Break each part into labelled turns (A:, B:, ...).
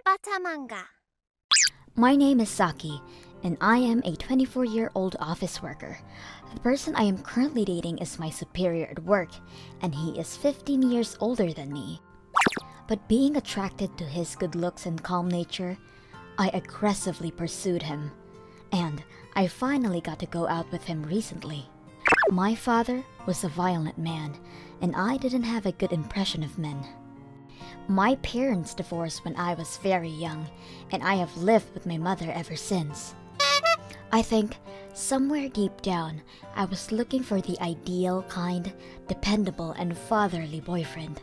A: Bata Manga.
B: My name is Saki, and I am a 24-year-old office worker. The person I am currently dating is my superior at work, and he is 15 years older than me. But being attracted to his good looks and calm nature, I aggressively pursued him, and I finally got to go out with him recently. My father was a violent man, and I didn't have a good impression of men. My parents divorced when I was very young, and I have lived with my mother ever since. I think, somewhere deep down, I was looking for the ideal, kind, dependable, and fatherly boyfriend.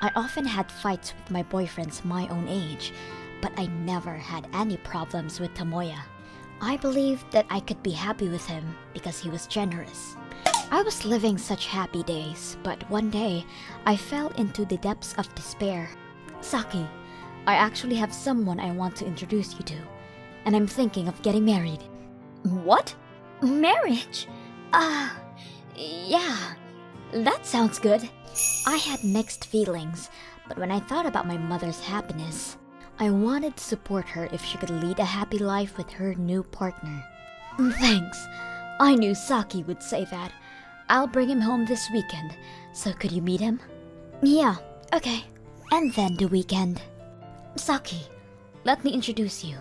B: I often had fights with my boyfriends my own age, but I never had any problems with Tomoya. I believed that I could be happy with him because he was generous. I was living such happy days, but one day, I fell into the depths of despair. Saki, I actually have someone I want to introduce you to, and I'm thinking of getting married. What? Marriage? Yeah, that sounds good. I had mixed feelings, but when I thought about my mother's happiness, I wanted to support her if she could lead a happy life with her new partner. Thanks. I knew Saki would say that. I'll bring him home this weekend, so could you meet him? Yeah, okay. And then the weekend. Saki, let me introduce you.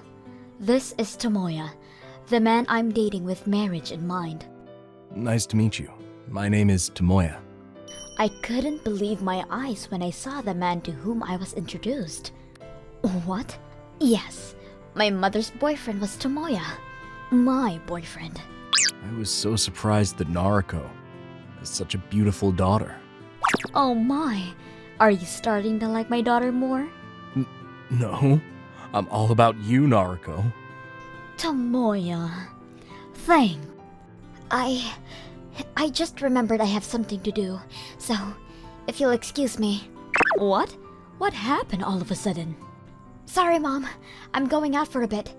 B: This is Tomoya, the man I'm dating with marriage in mind.
C: Nice to meet you. My name is Tomoya.
B: I couldn't believe my eyes when I saw the man to whom I was introduced. What? Yes, my mother's boyfriend was Tomoya. My boyfriend.
C: I was so surprised that Naruko has such a beautiful daughter.
B: Oh my, are you starting to like my daughter more?
C: No, I'm all about you, Naruko.
B: Tomoya, thanks. I just remembered I have something to do, so if you'll excuse me. What? What happened all of a sudden? Sorry, Mom. I'm going out for a bit.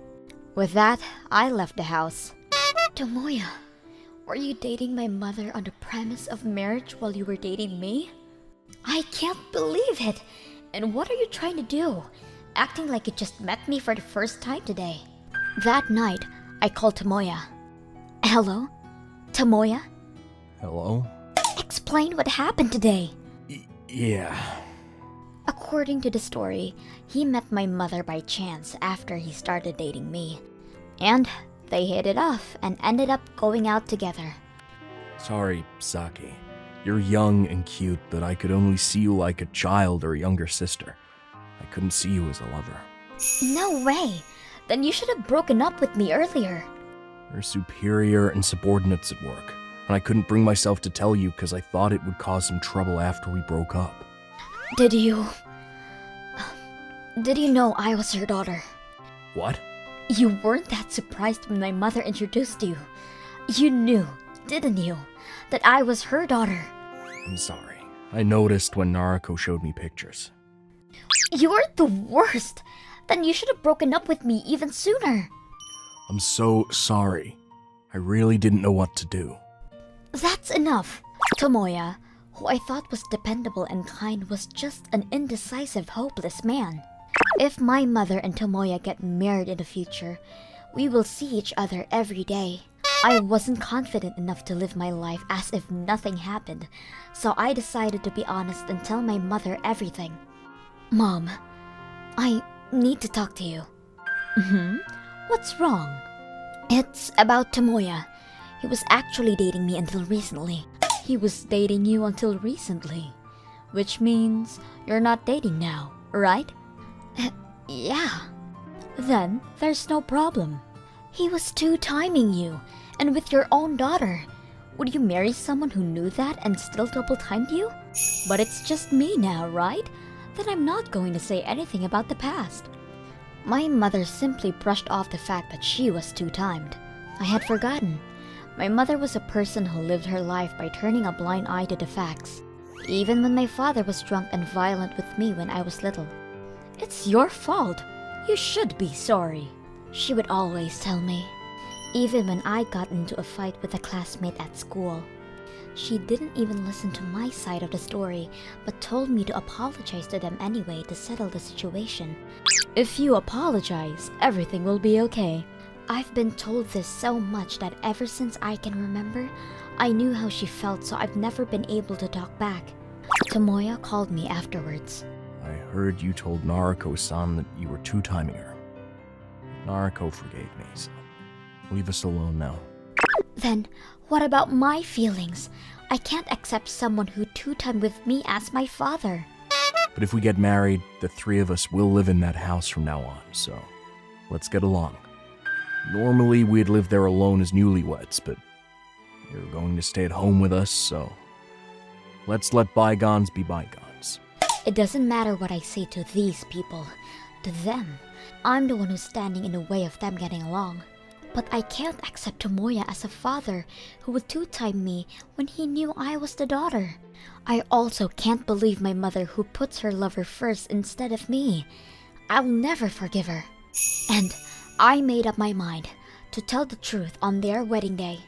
B: With that, I left the house. Tomoya, were you dating my mother on the premise of marriage while you were dating me? I can't believe it! And what are you trying to do? Acting like you just met me for the first time today. That night, I called Tomoya. Hello? Tomoya?
C: Hello?
B: Explain what happened today.
C: Yeah.
B: According to the story, he met my mother by chance after he started dating me. And they hit it off and ended up going out together.
C: Sorry, Saki. You're young and cute, but I could only see you like a child or a younger sister. I couldn't see you as a lover.
B: No way! Then you should have broken up with me earlier.
C: We're superior and subordinates at work, and I couldn't bring myself to tell you because I thought it would cause some trouble after we broke up.
B: Did you know I was your daughter?
C: What?
B: You weren't that surprised when my mother introduced you. You knew, didn't you, that I was her daughter?
C: I'm sorry. I noticed when Naruko showed me pictures.
B: You're the worst! Then you should have broken up with me even sooner.
C: I'm so sorry. I really didn't know what to do.
B: That's enough. Tomoya, who I thought was dependable and kind, was just an indecisive, hopeless man. If my mother and Tomoya get married in the future, we will see each other every day. I wasn't confident enough to live my life as if nothing happened, so I decided to be honest and tell my mother everything. Mom, I need to talk to you. What's wrong? It's about Tomoya. He was actually dating me until recently. He was dating you until recently, which means you're not dating now, right? Yeah. Then there's no problem. He was two-timing you, and with your own daughter. Would you marry someone who knew that and still double-timed you? But it's just me now, right? Then I'm not going to say anything about the past. My mother simply brushed off the fact that she was two-timed. I had forgotten. My mother was a person who lived her life by turning a blind eye to the facts, even when my father was drunk and violent with me when I was little. It's your fault. You should be sorry, she would always tell me, even when I got into a fight with a classmate at school. She didn't even listen to my side of the story, but told me to apologize to them anyway to settle the situation. If you apologize, everything will be okay. I've been told this so much that ever since I can remember, I knew how she felt, so I've never been able to talk back. Tomoya called me afterwards.
C: I heard you told Naruko-san that you were two-timing her. Naruko forgave me, so leave us alone now.
B: Then, what about my feelings? I can't accept someone who two-timed with me as my father.
C: But if we get married, the three of us will live in that house from now on, so let's get along. Normally, we'd live there alone as newlyweds, but you're going to stay at home with us, so let's let bygones be bygones.
B: It doesn't matter what I say to these people. To them, I'm the one who's standing in the way of them getting along. But I can't accept Tomoya as a father who would two-time me when he knew I was the daughter. I also can't believe my mother who puts her lover first instead of me. I'll never forgive her. And I made up my mind to tell the truth on their wedding day.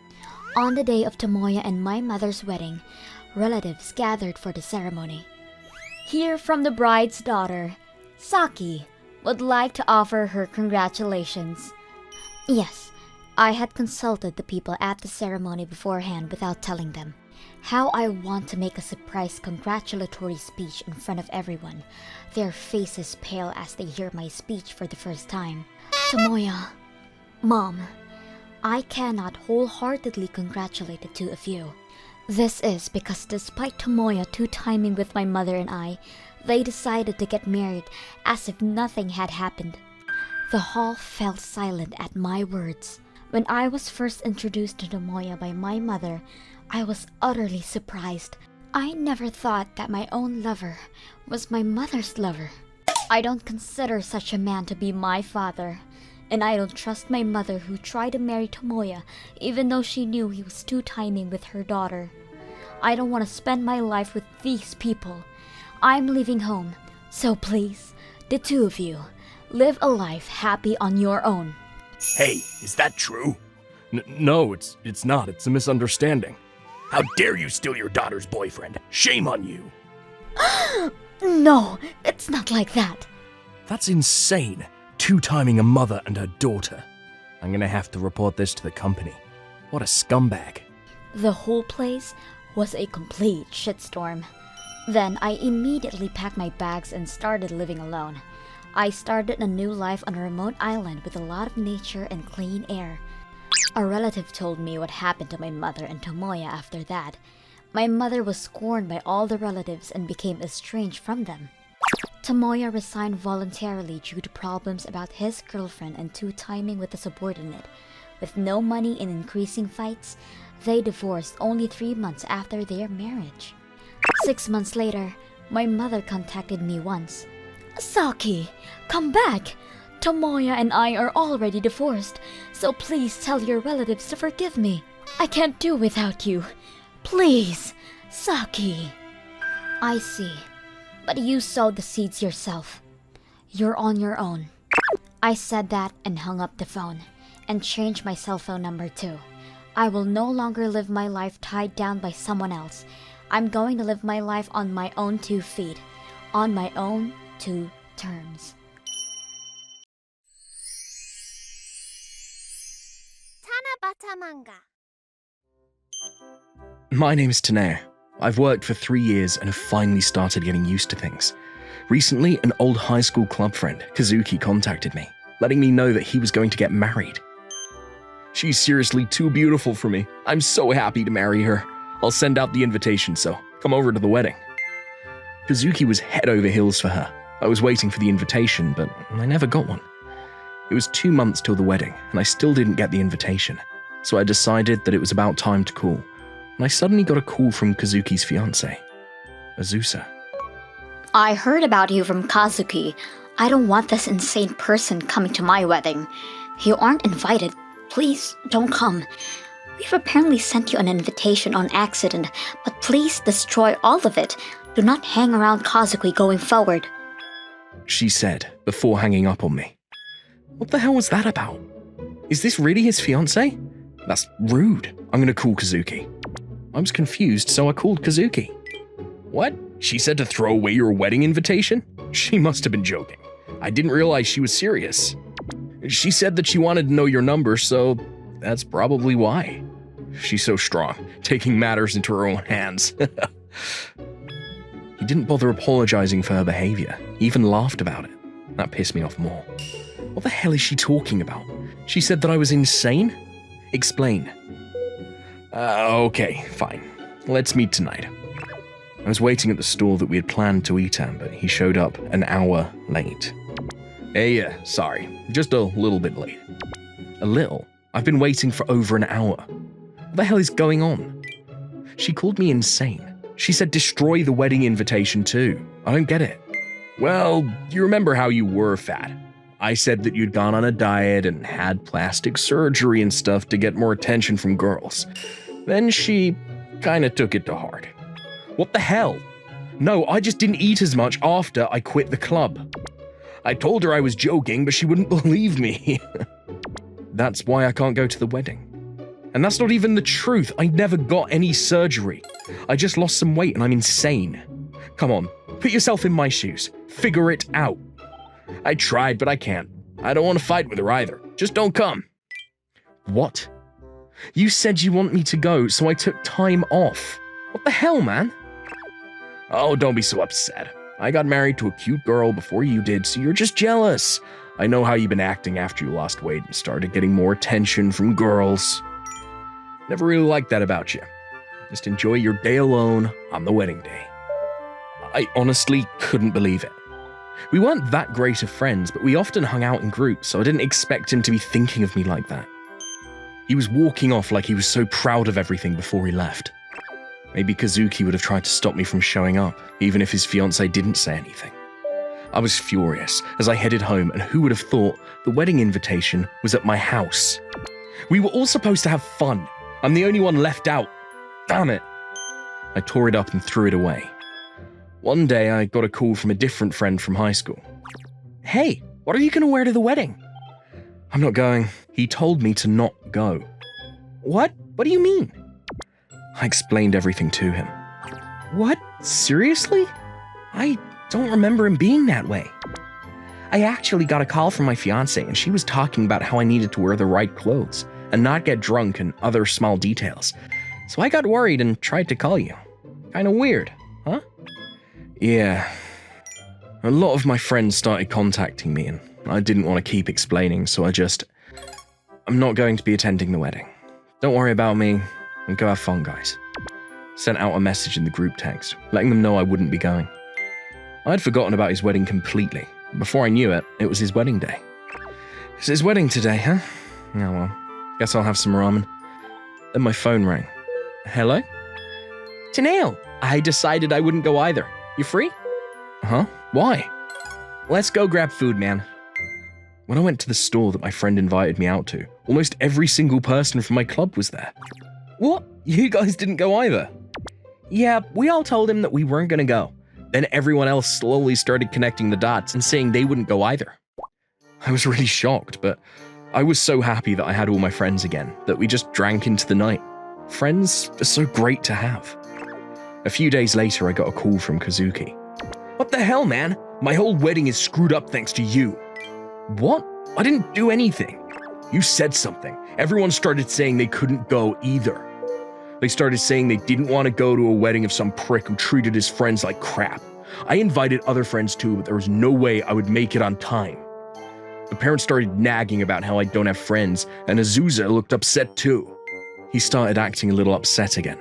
B: On the day of Tomoya and my mother's wedding, relatives gathered for the ceremony. Hear from the bride's daughter, Saki would like to offer her congratulations. Yes, I had consulted the people at the ceremony beforehand without telling them. How I want to make a surprise congratulatory speech in front of everyone, their faces pale as they hear my speech for the first time. Tomoya, Mom, I cannot wholeheartedly congratulate the two of you. This is because despite Tomoya two-timing with my mother and I, they decided to get married as if nothing had happened. The hall fell silent at my words. When I was first introduced to Tomoya by my mother, I was utterly surprised. I never thought that my own lover was my mother's lover. I don't consider such a man to be my father, and I don't trust my mother who tried to marry Tomoya even though she knew he was two-timing with her daughter. I don't want to spend my life with these people. I'm leaving home, so please, the two of you, live a life happy on your own.
C: Hey, is that true? No, it's not. It's a misunderstanding. How dare you steal your daughter's boyfriend? Shame on you.
B: No, it's not like that.
C: That's insane. Two-timing a mother and her daughter. I'm gonna have to report this to the company. What a scumbag.
B: The whole place was a complete shitstorm. Then I immediately packed my bags and started living alone. I started a new life on a remote island with a lot of nature and clean air. A relative told me what happened to my mother and Tomoya after that. My mother was scorned by all the relatives and became estranged from them. Tomoya resigned voluntarily due to problems about his girlfriend and two-timing with a subordinate. With no money and increasing fights, they divorced only 3 months after their marriage. 6 months later, my mother contacted me once. Saki, come back! Tomoya and I are already divorced, so please tell your relatives to forgive me. I can't do without you. Please, Saki. I see, but you sowed the seeds yourself. You're on your own. I said that and hung up the phone, and changed my cell phone number too. I will no longer live my life tied down by someone else. I'm going to live my life on my own 2 feet, on my own 2 terms.
A: Manga.
D: My name is Taneo. I've worked for 3 years and have finally started getting used to things. Recently, an old high school club friend, Kazuki, contacted me, letting me know that he was going to get married. She's seriously too beautiful for me. I'm so happy to marry her. I'll send out the invitation, so come over to the wedding. Kazuki was head over heels for her. I was waiting for the invitation, but I never got one. It was 2 months till the wedding, and I still didn't get the invitation. So I decided that it was about time to call. And I suddenly got a call from Kazuki's fiancé, Azusa.
B: I heard about you from Kazuki. I don't want this insane person coming to my wedding. You aren't invited. Please, don't come. We've apparently sent you an invitation on accident, but please destroy all of it. Do not hang around Kazuki going forward.
D: She said, before hanging up on me. What the hell was that about? Is this really his fiancé? That's rude. I'm gonna call Kazuki. I was confused, so I called Kazuki. What? She said to throw away your wedding invitation? She must have been joking. I didn't realize she was serious. She said that she wanted to know your number, so that's probably why. She's so strong, taking matters into her own hands. He didn't bother apologizing for her behavior. He even laughed about it. That pissed me off more. What the hell is she talking about? She said that I was insane? Explain. Okay, fine. Let's meet tonight. I was waiting at the store that we had planned to eat at, but he showed up an hour late. Hey, sorry. Just a little bit late. A little? I've been waiting for over an hour. What the hell is going on? She called me insane. She said destroy the wedding invitation too. I don't get it. Well, you remember how you were fat. I said that you'd gone on a diet and had plastic surgery and stuff to get more attention from girls. Then she kinda took it to heart. What the hell? No, I just didn't eat as much after I quit the club. I told her I was joking, but she wouldn't believe me. That's why I can't go to the wedding. And that's not even the truth. I never got any surgery. I just lost some weight and I'm insane. Come on, put yourself in my shoes. Figure it out. I tried, but I can't. I don't want to fight with her either. Just don't come. What? You said you want me to go, so I took time off. What the hell, man? Oh, don't be so upset. I got married to a cute girl before you did, so you're just jealous. I know how you've been acting after you lost weight and started getting more attention from girls. Never really liked that about you. Just enjoy your day alone on the wedding day. I honestly couldn't believe it. We weren't that great of friends, but we often hung out in groups, so I didn't expect him to be thinking of me like that. He was walking off like he was so proud of everything before he left. Maybe Kazuki would have tried to stop me from showing up, even if his fiancée didn't say anything. I was furious as I headed home, and who would have thought the wedding invitation was at my house? We were all supposed to have fun. I'm the only one left out. Damn it. I tore it up and threw it away. One day, I got a call from a different friend from high school. Hey, what are you going to wear to the wedding? I'm not going. He told me to not go. What? What do you mean? I explained everything to him. What? Seriously? I don't remember him being that way. I actually got a call from my fiancée and she was talking about how I needed to wear the right clothes and not get drunk and other small details. So I got worried and tried to call you. Kinda weird, huh? Yeah. A lot of my friends started contacting me and I didn't want to keep explaining, so I'm not going to be attending the wedding. Don't worry about me and go have fun, guys. Sent out a message in the group text, letting them know I wouldn't be going. I'd forgotten about his wedding completely. Before I knew it, it was his wedding day. It's his wedding today, huh? Oh well, guess I'll have some ramen. Then my phone rang. Hello? Taneo, I decided I wouldn't go either. You free? Huh? Why? Let's go grab food, man. When I went to the store that my friend invited me out to, almost every single person from my club was there. What? You guys didn't go either? Yeah, we all told him that we weren't gonna go. Then everyone else slowly started connecting the dots and saying they wouldn't go either. I was really shocked, but I was so happy that I had all my friends again, that we just drank into the night. Friends are so great to have. A few days later, I got a call from Kazuki. What the hell, man? My whole wedding is screwed up thanks to you. What? I didn't do anything. You said something. Everyone started saying they couldn't go either. They started saying they didn't want to go to a wedding of some prick who treated his friends like crap. I invited other friends too, but there was no way I would make it on time. The parents started nagging about how I don't have friends, and Azusa looked upset too. He started acting a little upset again.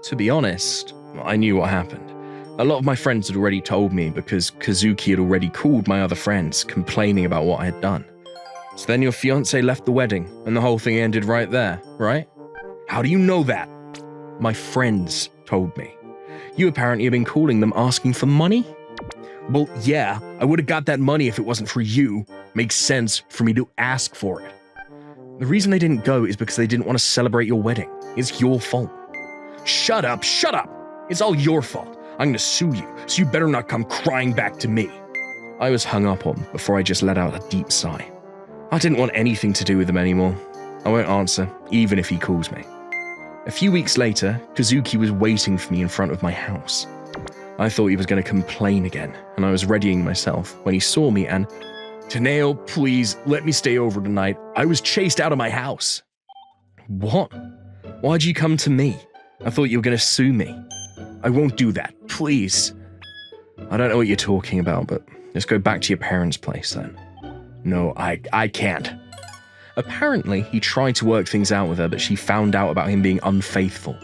D: To be honest, I knew what happened. A lot of my friends had already told me because Kazuki had already called my other friends, complaining about what I had done. So then your fiancé left the wedding, and the whole thing ended right there, right? How do you know that? My friends told me. You apparently have been calling them asking for money? Well, yeah, I would have got that money if it wasn't for you. Makes sense for me to ask for it. The reason they didn't go is because they didn't want to celebrate your wedding. It's your fault. Shut up, shut up! It's all your fault. I'm gonna sue you, so you better not come crying back to me. I was hung up on before I just let out a deep sigh. I didn't want anything to do with him anymore. I won't answer, even if he calls me. A few weeks later, Kazuki was waiting for me in front of my house. I thought he was going to complain again, and I was readying myself when he saw me and, "Taneo, please, let me stay over tonight. I was chased out of my house." "What? Why'd you come to me? I thought you were going to sue me." "I won't do that, please." "I don't know what you're talking about, but just go back to your parents' place then." "No, I can't." Apparently, he tried to work things out with her, but she found out about him being unfaithful.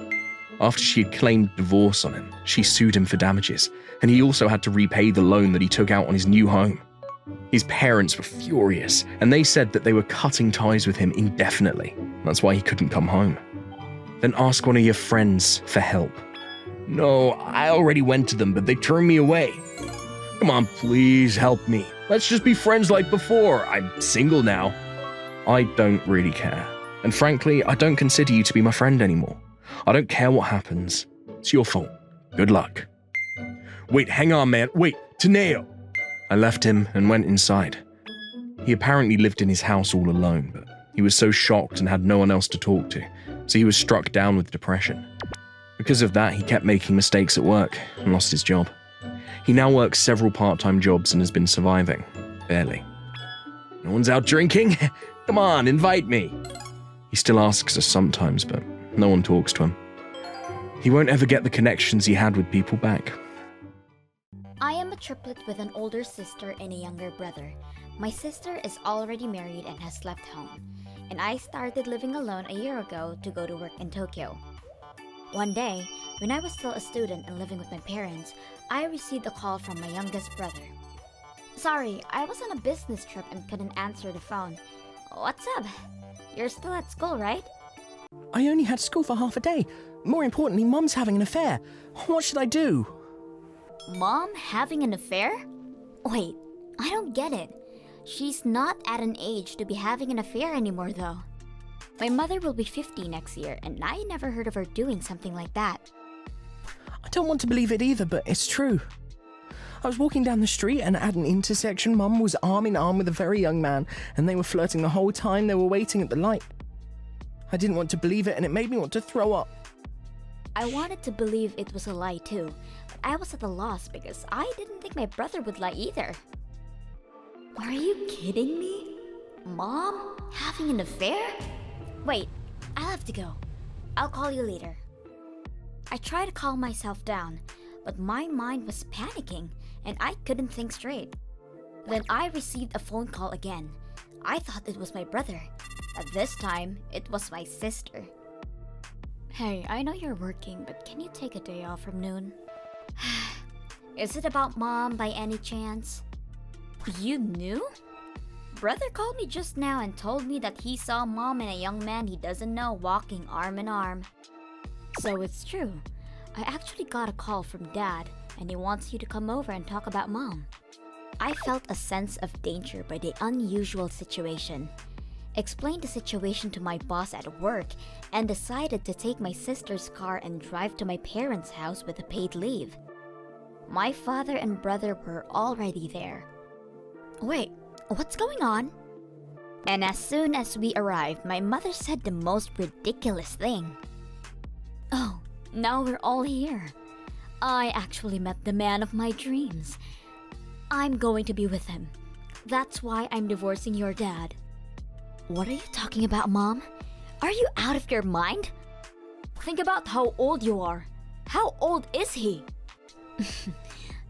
D: After she had claimed divorce on him, she sued him for damages, and he also had to repay the loan that he took out on his new home. His parents were furious, and they said that they were cutting ties with him indefinitely. That's why he couldn't come home. "Then ask one of your friends for help." "No, I already went to them, but they turned me away." "Come on, please help me. Let's just be friends like before. I'm single now." "I don't really care. And frankly, I don't consider you to be my friend anymore. I don't care what happens. It's your fault. Good luck." "Wait, hang on, man. Wait, Taneo." I left him and went inside. He apparently lived in his house all alone, but he was so shocked and had no one else to talk to, so he was struck down with depression. Because of that, he kept making mistakes at work and lost his job. He now works several part-time jobs and has been surviving. Barely. "No one's out drinking? Come on, invite me." He still asks us sometimes, but no one talks to him. He won't ever get the connections he had with people back.
B: I am a triplet with an older sister and a younger brother. My sister is already married and has left home, and I started living alone a year ago to go to work in Tokyo. One day, when I was still a student and living with my parents, I received a call from my youngest brother. "Sorry, I was on a business trip and couldn't answer the phone. What's up? You're still at school, right?"
E: "I only had school for half a day. More importantly, Mum's having an affair. What should I do?"
B: Mom having an affair? Wait, I don't get it. She's not at an age to be having an affair anymore though. My mother will be 50 next year, and I never heard of her doing something like that.
E: I don't want to believe it either, but it's true. I was walking down the street and at an intersection, Mum was arm in arm with a very young man, and they were flirting the whole time they were waiting at the light. I didn't want to believe it, and it made me want to throw up.
B: I wanted to believe it was a lie too, but I was at a loss because I didn't think my brother would lie either. Are you kidding me? Mom having an affair? Wait, I'll have to go. I'll call you later. I tried to calm myself down, but my mind was panicking and I couldn't think straight. Then I received a phone call again. I thought it was my brother, but this time it was my sister. "Hey, I know you're working, but can you take a day off from noon?" "Is it about Mom by any chance?" "You knew?" "Brother called me just now and told me that he saw Mom and a young man he doesn't know walking arm in arm." "So it's true. I actually got a call from Dad, and he wants you to come over and talk about Mom." I felt a sense of danger by the unusual situation. Explained the situation to my boss at work, and decided to take my sister's car and drive to my parents' house with a paid leave. My father and brother were already there. "Wait, what's going on?" And as soon as we arrived, my mother said the most ridiculous thing. "Oh, now we're all here. I actually met the man of my dreams. I'm going to be with him. That's why I'm divorcing your dad." "What are you talking about, Mom? Are you out of your mind? Think about how old you are. How old is he?"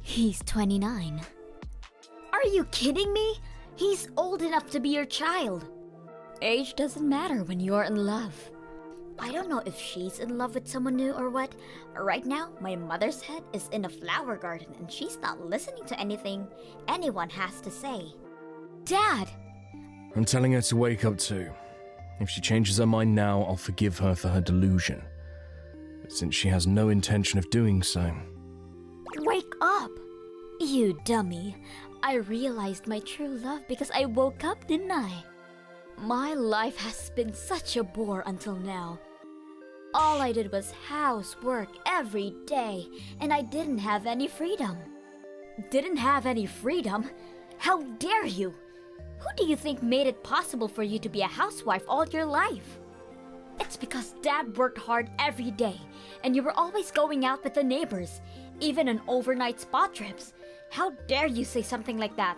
B: "He's 29. "Are you kidding me? He's old enough to be your child." "Age doesn't matter when you're in love." I don't know if she's in love with someone new or what. Right now, my mother's head is in a flower garden and she's not listening to anything anyone has to say. "Dad!"
C: I'm telling her to wake up too. If she changes her mind now, I'll forgive her for her delusion. But since she has no intention of doing so...
B: Wake up! You dummy. I realized my true love because I woke up, didn't I? My life has been such a bore until now. All I did was housework every day, and I didn't have any freedom. Didn't have any freedom? How dare you? Who do you think made it possible for you to be a housewife all your life? It's because Dad worked hard every day, and you were always going out with the neighbors, even on overnight spa trips. How dare you say something like that?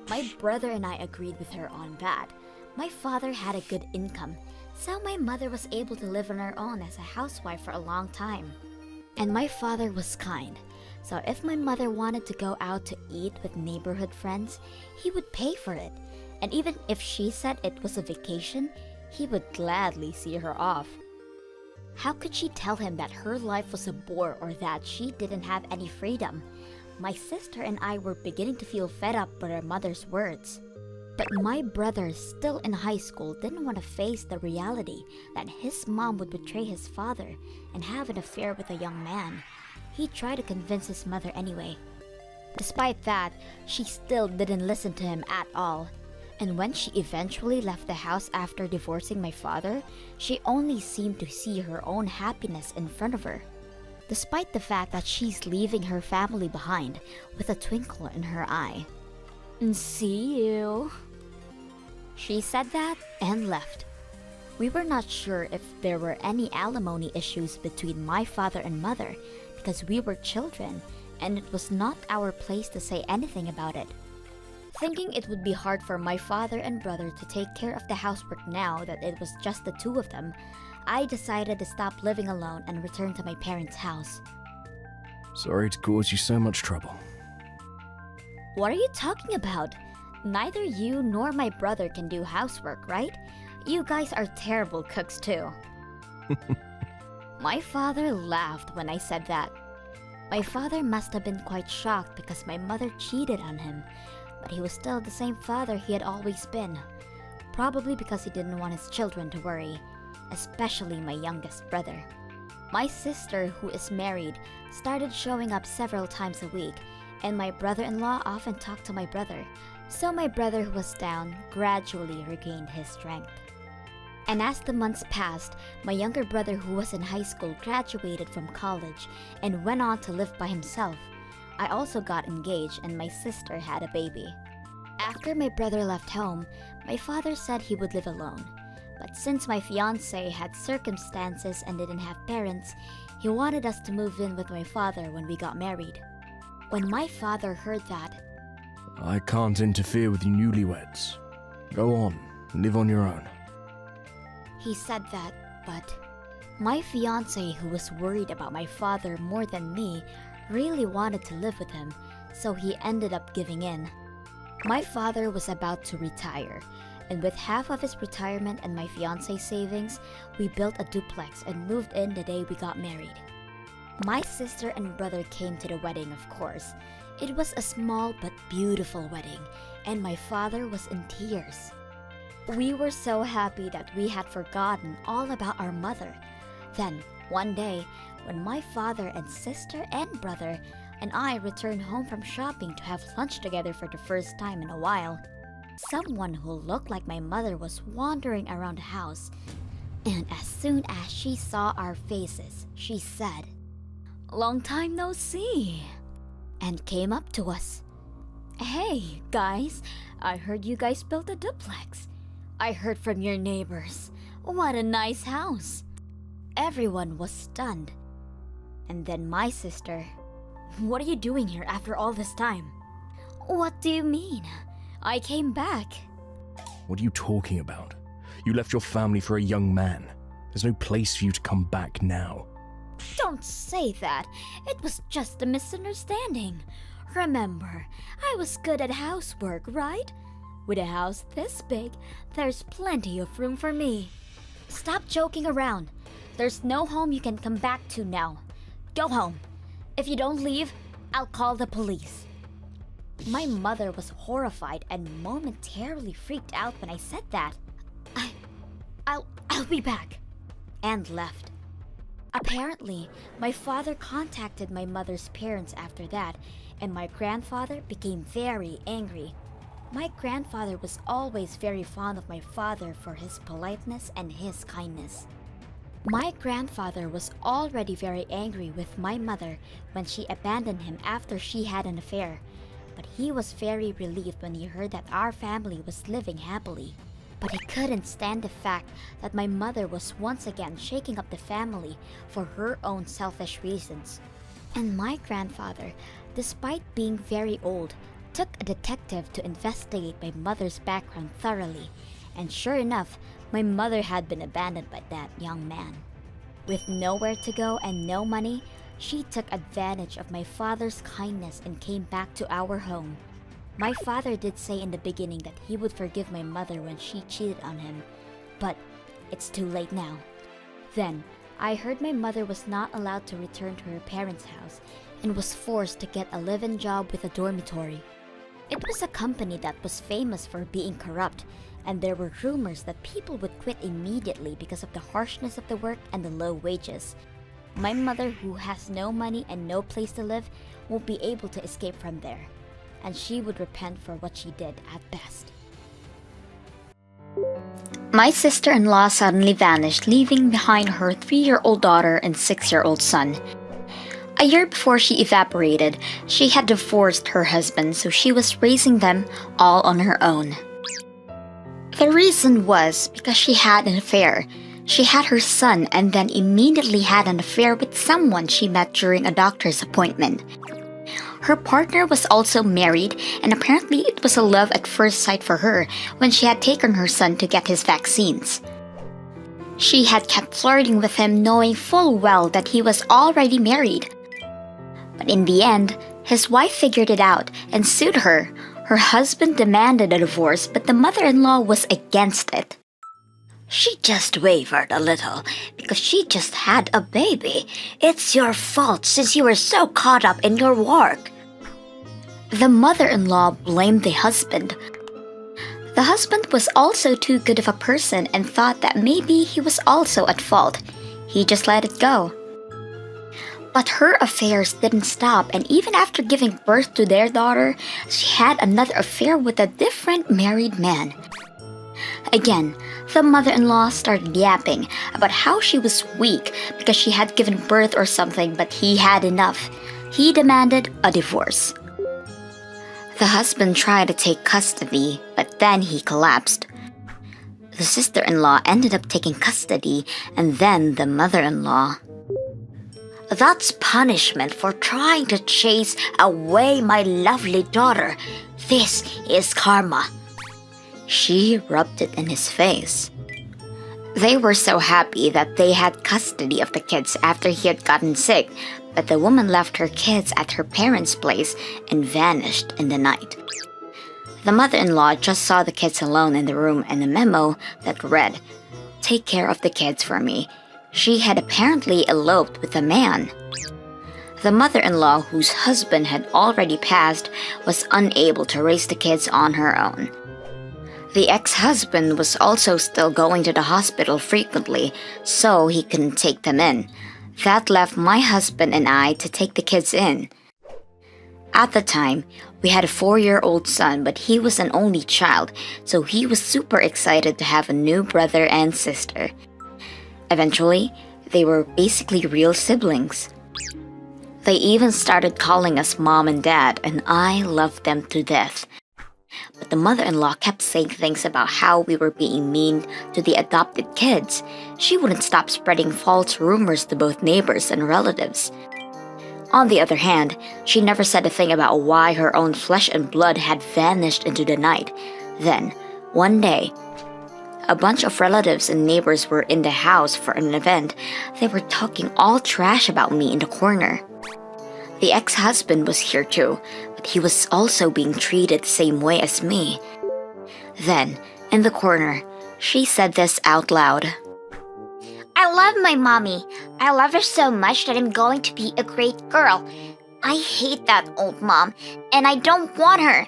B: My brother and I agreed with her on that. My father had a good income, so my mother was able to live on her own as a housewife for a long time. And my father was kind, so if my mother wanted to go out to eat with neighborhood friends, he would pay for it. And even if she said it was a vacation, he would gladly see her off. How could she tell him that her life was a bore or that she didn't have any freedom? My sister and I were beginning to feel fed up with our mother's words. But my brother, still in high school, didn't want to face the reality that his mom would betray his father and have an affair with a young man. He tried to convince his mother anyway. Despite that, she still didn't listen to him at all. And when she eventually left the house after divorcing my father, she only seemed to see her own happiness in front of her. Despite the fact that she's leaving her family behind with a twinkle in her eye. See you. She said that and left. We were not sure if there were any alimony issues between my father and mother because we were children and it was not our place to say anything about it. Thinking it would be hard for my father and brother to take care of the housework now that it was just the two of them, I decided to stop living alone and return to my parents' house.
C: Sorry to cause you so much trouble.
B: What are you talking about? Neither you nor my brother can do housework, right? You guys are terrible cooks too. My father laughed when I said that. My father must have been quite shocked because my mother cheated on him, but he was still the same father he had always been. Probably because he didn't want his children to worry, especially my youngest brother. My sister, who is married, started showing up several times a week, and my brother-in-law often talked to my brother, so my brother who was down gradually regained his strength. And as the months passed, my younger brother who was in high school graduated from college and went on to live by himself. I also got engaged and my sister had a baby. After my brother left home, my father said he would live alone. But since my fiancé had circumstances and didn't have parents, he wanted us to move in with my father when we got married. When my father heard that,
C: I can't interfere with you newlyweds. Go on, live on your own.
B: he said that, but my fiancé, who was worried about my father more than me, really wanted to live with him, so he ended up giving in. My father was about to retire, and with half of his retirement and my fiancé's savings, we built a duplex and moved in the day we got married. My sister and brother came to the wedding, of course. It was a small but beautiful wedding, and my father was in tears. We were so happy that we had forgotten all about our mother. Then, one day, when my father and sister and brother and I returned home from shopping to have lunch together for the first time in a while, someone who looked like my mother was wandering around the house. And as soon as she saw our faces, she said, "Long time no see," and came up to us. "Hey, guys, I heard you guys built a duplex. I heard from your neighbors. What a nice house." Everyone was stunned. And then my sister, "What are you doing here after all this time?" "What do you mean? I came back."
C: What are you talking about? You left your family for a young man. There's no place for you to come back now.
B: "Don't say that. It was just a misunderstanding. Remember, I was good at housework, right? With a house this big, there's plenty of room for me." "Stop joking around. There's no home you can come back to now. Go home. If you don't leave, I'll call the police." My mother was horrified and momentarily freaked out when I said that. I'll be back," and left. Apparently, my father contacted my mother's parents after that, and my grandfather became very angry. My grandfather was always very fond of my father for his politeness and his kindness. My grandfather was already very angry with my mother when she abandoned him after she had an affair, but he was very relieved when he heard that our family was living happily. but he couldn't stand the fact that my mother was once again shaking up the family for her own selfish reasons. And my grandfather, despite being very old, took a detective to investigate my mother's background thoroughly, and sure enough, my mother had been abandoned by that young man. With nowhere to go and no money, she took advantage of my father's kindness and came back to our home. My father did say in the beginning that he would forgive my mother when she cheated on him, but it's too late now. Then, I heard my mother was not allowed to return to her parents' house and was forced to get a live-in job with a dormitory. It was a company that was famous for being corrupt, and there were rumors that people would quit immediately because of the harshness of the work and the low wages. My mother, who has no money and no place to live, won't be able to escape from there, and she would repent for what she did at best. My sister-in-law suddenly vanished, leaving behind her 3-year-old daughter and 6-year-old son. A year before she evaporated, she had divorced her husband, so she was raising them all on her own. The reason was because she had an affair. She had her son and then immediately had an affair with someone she met during a doctor's appointment. Her partner was also married, and apparently it was a love at first sight for her when she had taken her son to get his vaccines. She had kept flirting with him, knowing full well that he was already married. But in the end, his wife figured it out and sued her. Her husband demanded a divorce, but the mother-in-law was against it. She just wavered a little because she just had a baby. It's your fault since you were so caught up in your work. The mother-in-law blamed the husband. The husband was also too good of a person and thought that maybe he was also at fault. He just let it go. But her affairs didn't stop, and even after giving birth to their daughter, she had another affair with a different married man. Again, the mother-in-law started yapping about how she was weak because she had given birth or something, but he had enough. He demanded a divorce. The husband tried to take custody, but then he collapsed. The sister-in-law ended up taking custody, and then the mother-in-law. That's punishment for trying to chase away my lovely daughter. This is karma. She rubbed it in his face. They were so happy that they had custody of the kids after he had gotten sick, but the woman left her kids at her parents' place and vanished in the night. The mother-in-law just saw the kids alone in the room and a memo that read, "Take care of the kids for me." She had apparently eloped with a man. The mother-in-law, whose husband had already passed, was unable to raise the kids on her own. The ex-husband was also still going to the hospital frequently, so he couldn't take them in. That left my husband and I to take the kids in. At the time, we had a 4-year-old son, but he was an only child, so he was super excited to have a new brother and sister. Eventually, they were basically real siblings. They even started calling us mom and dad, and I loved them to death. But the mother-in-law kept saying things about how we were being mean to the adopted kids. She wouldn't stop spreading false rumors to both neighbors and relatives. On the other hand, she never said a thing about why her own flesh and blood had vanished into the night. Then, one day, a bunch of relatives and neighbors were in the house for an event. They were talking all trash about me in the corner. The ex-husband was here too, but he was also being treated the same way as me. Then, in the corner, she said this out loud.
A: I love my mommy. I love her so much that I'm going to be a great girl. I hate that old mom, and I don't want her.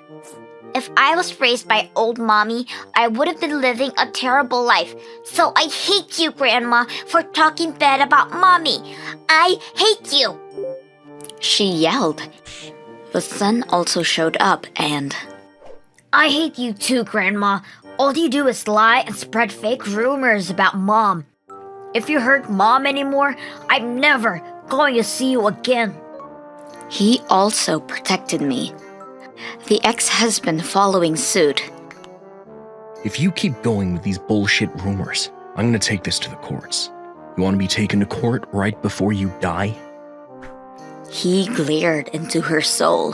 A: If I was raised by old mommy, I would have been living a terrible life. So I hate you, Grandma, for talking bad about mommy. I hate you.
B: She yelled. The son also showed up and...
F: I hate you too, Grandma. All you do is lie and spread fake rumors about Mom. If you hurt Mom anymore, I'm never going to see you again.
B: He also protected me. The ex-husband following suit.
D: If you keep going with these bullshit rumors, I'm gonna take this to the courts. You want to be taken to court right before you die?
F: He glared into her soul.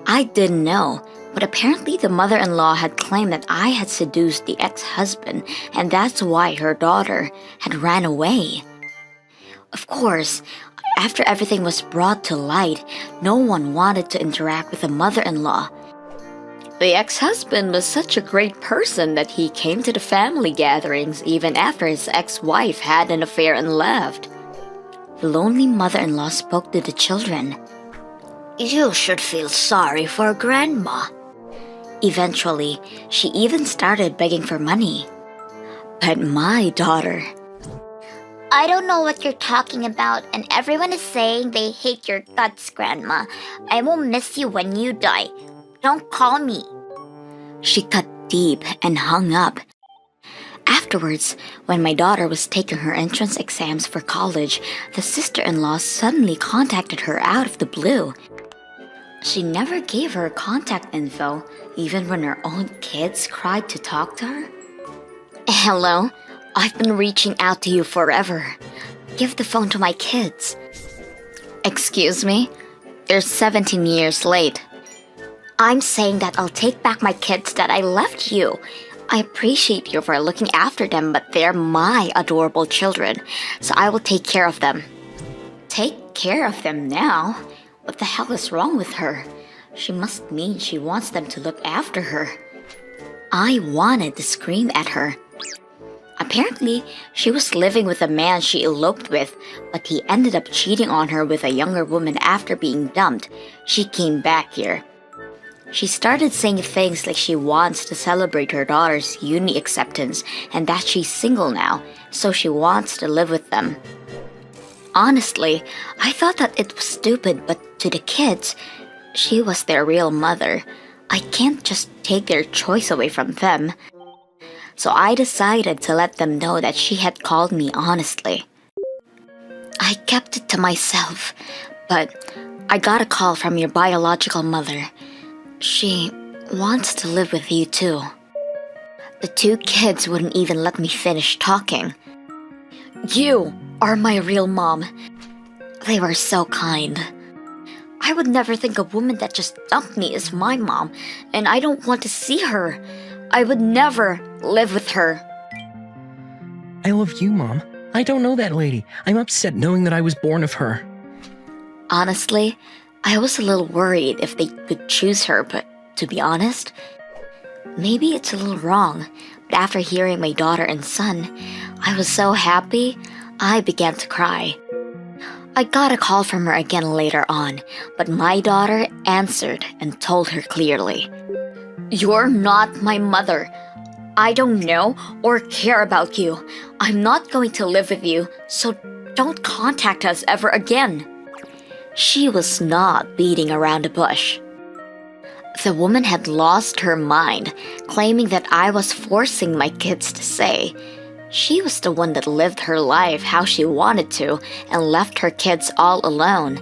F: I didn't know, but apparently the mother-in-law had claimed that I had seduced the ex-husband, and that's why her daughter had ran away. Of course, after everything was brought to light, no one wanted to interact with the mother-in-law. The ex-husband was such a great person that he came to the family gatherings even after his ex-wife had an affair and left. The lonely mother-in-law spoke to the children. You should feel sorry for Grandma. Eventually, she even started begging for money. But my daughter...
A: I don't know what you're talking about, and everyone is saying they hate your guts, Grandma. I will miss you when you die. Don't call me.
F: She cut deep and hung up. Afterwards, when my daughter was taking her entrance exams for college, the sister-in-law suddenly contacted her out of the blue. She never gave her contact info, even when her own kids cried to talk to her. Hello, I've been reaching out to you forever. Give the phone to my kids. Excuse me? You're 17 years late. I'm saying that I'll take back my kids that I left you. I appreciate you for looking after them, but they're my adorable children, so I will take care of them. Take care of them now? What the hell is wrong with her? She must mean she wants them to look after her. I wanted to scream at her. Apparently, she was living with a man she eloped with, but he ended up cheating on her with a younger woman after being dumped. She came back here. She started saying things like she wants to celebrate her daughter's uni acceptance and that she's single now, so she wants to live with them. Honestly, I thought that it was stupid, but to the kids, she was their real mother. I can't just take their choice away from them. So I decided to let them know that she had called me honestly. I kept it to myself, but I got a call from your biological mother. She wants to live with you too. The two kids wouldn't even let me finish talking. You are my real mom. They were so kind. I would never think a woman that just dumped me is my mom, and I don't want to see her. I would never live with her.
D: I love you, Mom. I don't know that lady. I'm upset knowing that I was born of her.
F: Honestly, I was a little worried if they could choose her, but to be honest, maybe it's a little wrong. But after hearing my daughter and son, I was so happy, I began to cry. I got a call from her again later on, but my daughter answered and told her clearly, "You're not my mother. I don't know or care about you. I'm not going to live with you, so don't contact us ever again." She was not beating around the bush. The woman had lost her mind, claiming that I was forcing my kids to say. She was the one that lived her life how she wanted to and left her kids all alone.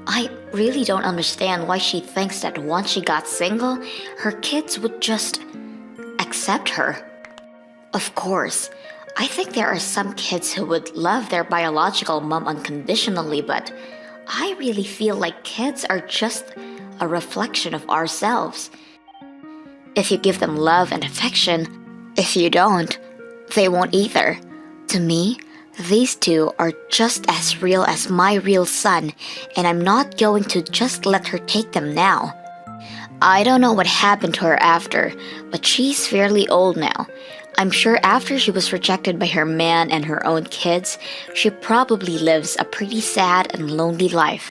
F: I really don't understand why she thinks that once she got single, her kids would just accept her. Of course, I think there are some kids who would love their biological mom unconditionally, but I really feel like kids are just a reflection of ourselves. If you give them love and affection, if you don't, they won't either. To me, these two are just as real as my real son, and I'm not going to just let her take them now. I don't know what happened to her after, but she's fairly old now. I'm sure after she was rejected by her man and her own kids, she probably lives a pretty sad and lonely life.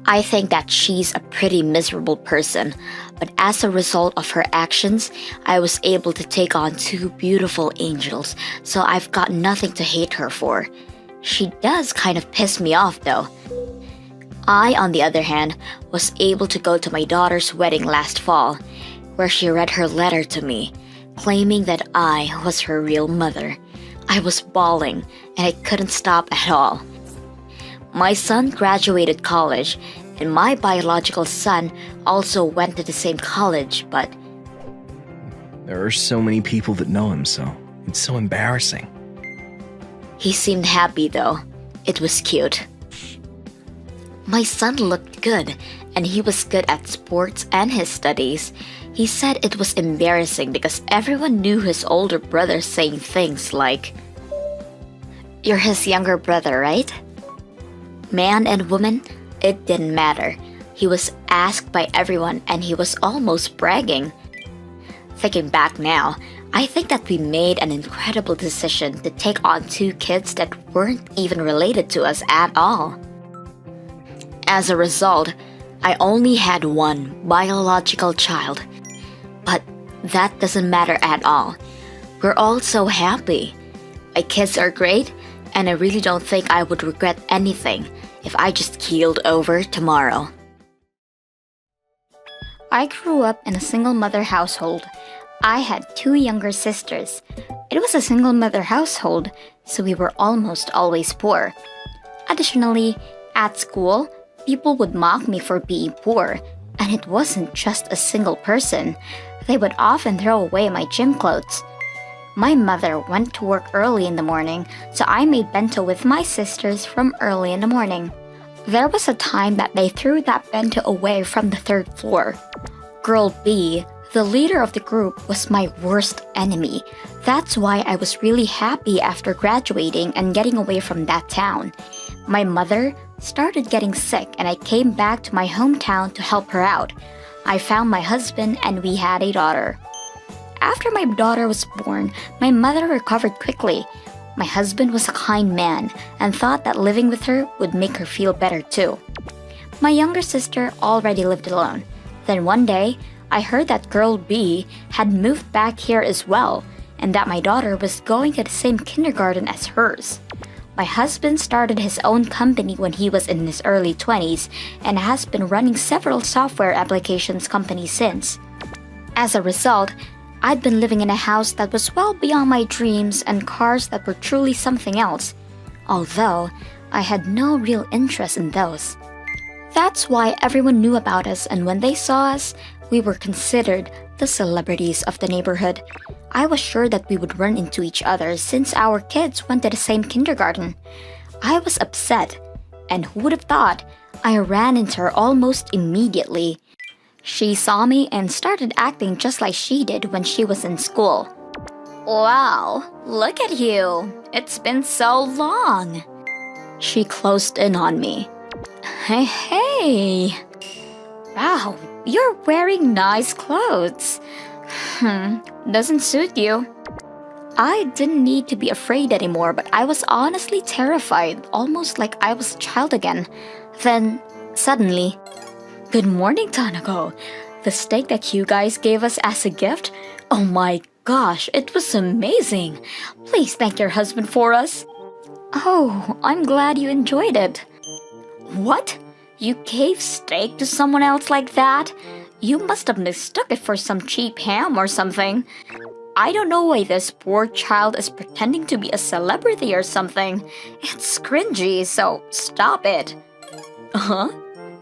F: I think that she's a pretty miserable person, but as a result of her actions, I was able to take on two beautiful angels, so I've got nothing to hate her for. She does kind of piss me off though. I, on the other hand, was able to go to my daughter's wedding last fall, where she read her letter to me, claiming that I was her real mother. I was bawling, and I couldn't stop at all. My son graduated college, and my biological son also went to the same college, but
D: There are so many people that know him, so it's so embarrassing.
F: He seemed happy though. It was cute. My son looked good, and he was good at sports and his studies. He said it was embarrassing because everyone knew his older brother saying things like, "You're his younger brother, right?" Man and woman, it didn't matter. He was asked by everyone and he was almost bragging. Thinking back now, I think that we made an incredible decision to take on 2 kids that weren't even related to us at all. As a result, I only had 1 biological child. But that doesn't matter at all. We're all so happy. My kids are great, and I really don't think I would regret anything if I just keeled over tomorrow.
A: I grew up in a single mother household. I had 2 younger sisters. It was a single mother household, so we were almost always poor. Additionally, at school, people would mock me for being poor, and it wasn't just a single person. They would often throw away my gym clothes. My mother went to work early in the morning, so I made bento with my sisters from early in the morning. There was a time that they threw that bento away from the 3rd floor. Girl B, the leader of the group, was my worst enemy. That's why I was really happy after graduating and getting away from that town. My mother started getting sick and I came back to my hometown to help her out. I found my husband and we had a daughter. After my daughter was born, my mother recovered quickly. My husband was a kind man and thought that living with her would make her feel better too. My younger sister already lived alone. Then one day, I heard that girl B had moved back here as well, and that my daughter was going to the same kindergarten as hers. My husband started his own company when he was in his early 20s and has been running several software applications companies since. As a result, I'd been living in a house that was well beyond my dreams and cars that were truly something else, although I had no real interest in those. That's why everyone knew about us, and when they saw us, we were considered the celebrities of the neighborhood. I was sure that we would run into each other since our kids went to the same kindergarten. I was upset, and who would have thought? I ran into her almost immediately. She saw me and started acting just like she did when she was in school. "Wow, look at you. It's been so long." She closed in on me. Hey. Wow, you're wearing nice clothes. Doesn't suit you. I didn't need to be afraid anymore, but I was honestly terrified, almost like I was a child again. Then, suddenly, "Good morning, Tanako. The steak that you guys gave us as a gift? Oh my gosh, it was amazing. Please thank your husband for us." "Oh, I'm glad you enjoyed it." "What? You gave steak to someone else like that? You must have mistook it for some cheap ham or something. I don't know why this poor child is pretending to be a celebrity or something. It's cringy, so stop it." "Huh?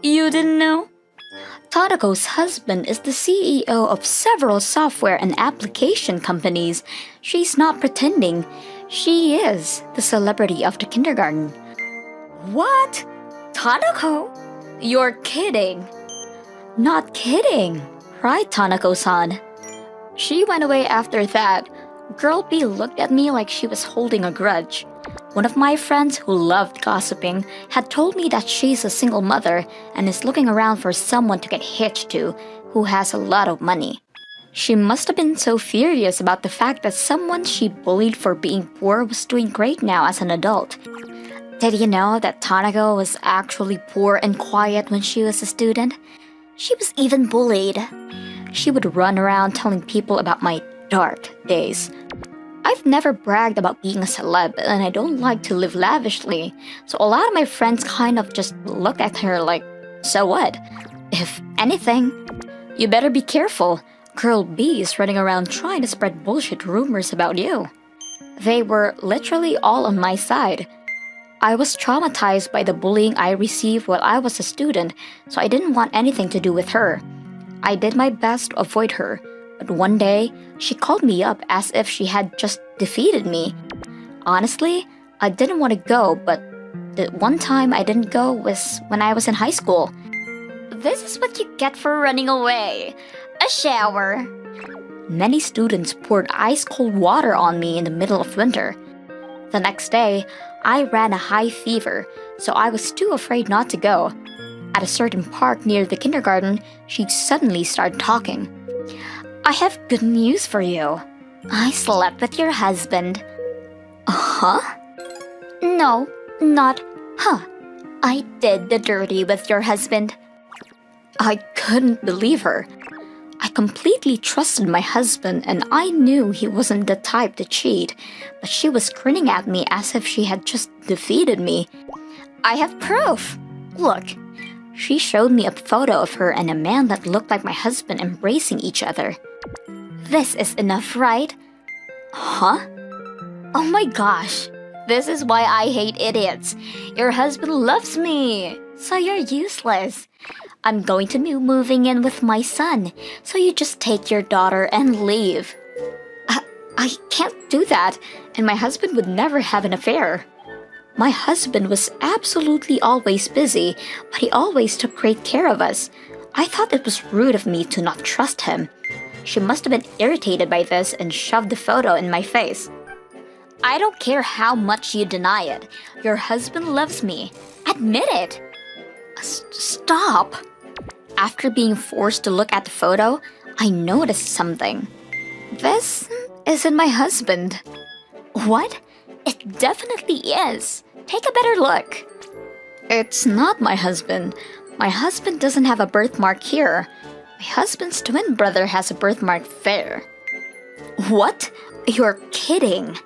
A: You didn't know?" Tadako's husband is the CEO of several software and application companies. She's not pretending. She is the celebrity of the kindergarten. "What? Tanako? You're kidding." "Not kidding, right, Tanako-san?" She went away after that. Girl B looked at me like she was holding a grudge. One of my friends who loved gossiping had told me that she's a single mother and is looking around for someone to get hitched to who has a lot of money. She must have been so furious about the fact that someone she bullied for being poor was doing great now as an adult. Did you know that Tanako was actually poor and quiet when she was a student? She was even bullied. She would run around telling people about my dark days. I've never bragged about being a celeb, and I don't like to live lavishly, so a lot of my friends kind of just look at her like, so what? If anything, you better be careful. Girl B is running around trying to spread bullshit rumors about you. They were literally all on my side. I was traumatized by the bullying I received while I was a student, so I didn't want anything to do with her. I did my best to avoid her, but
F: But one day, she called me up as if she had just defeated me. Honestly, I didn't want to go, but the one time I didn't go was when I was in high school.
A: This is what you get for running away. A shower.
F: Many students poured ice cold water on me in the middle of winter. The next day, I ran a high fever, so I was too afraid not to go. At a certain park near the kindergarten, she suddenly started talking.
A: I have good news for you. I slept with your husband.
F: Huh?
A: No, not huh. I did the dirty with your husband.
F: I couldn't believe her. I completely trusted my husband and I knew he wasn't the type to cheat, but she was grinning at me as if she had just defeated me.
A: I have proof. Look.
F: She showed me a photo of her and a man that looked like my husband embracing each other.
A: This is enough, right?
F: Huh?
A: Oh my gosh. This is why I hate idiots. Your husband loves me, so you're useless. I'm going to be moving in with my son, so you just take your daughter and leave.
F: I can't do that, and my husband would never have an affair. My husband was absolutely always busy, but he always took great care of us. I thought it was rude of me to not trust him. She must have been irritated by this and shoved the photo in my face.
A: I don't care how much you deny it. Your husband loves me. Admit it.
F: Stop! After being forced to look at the photo, I noticed something.
A: This isn't my husband.
F: What?
A: It definitely is. Take a better look.
F: It's not my husband. My husband doesn't have a birthmark here. My husband's twin brother has a birthmark there.
A: What? You're kidding.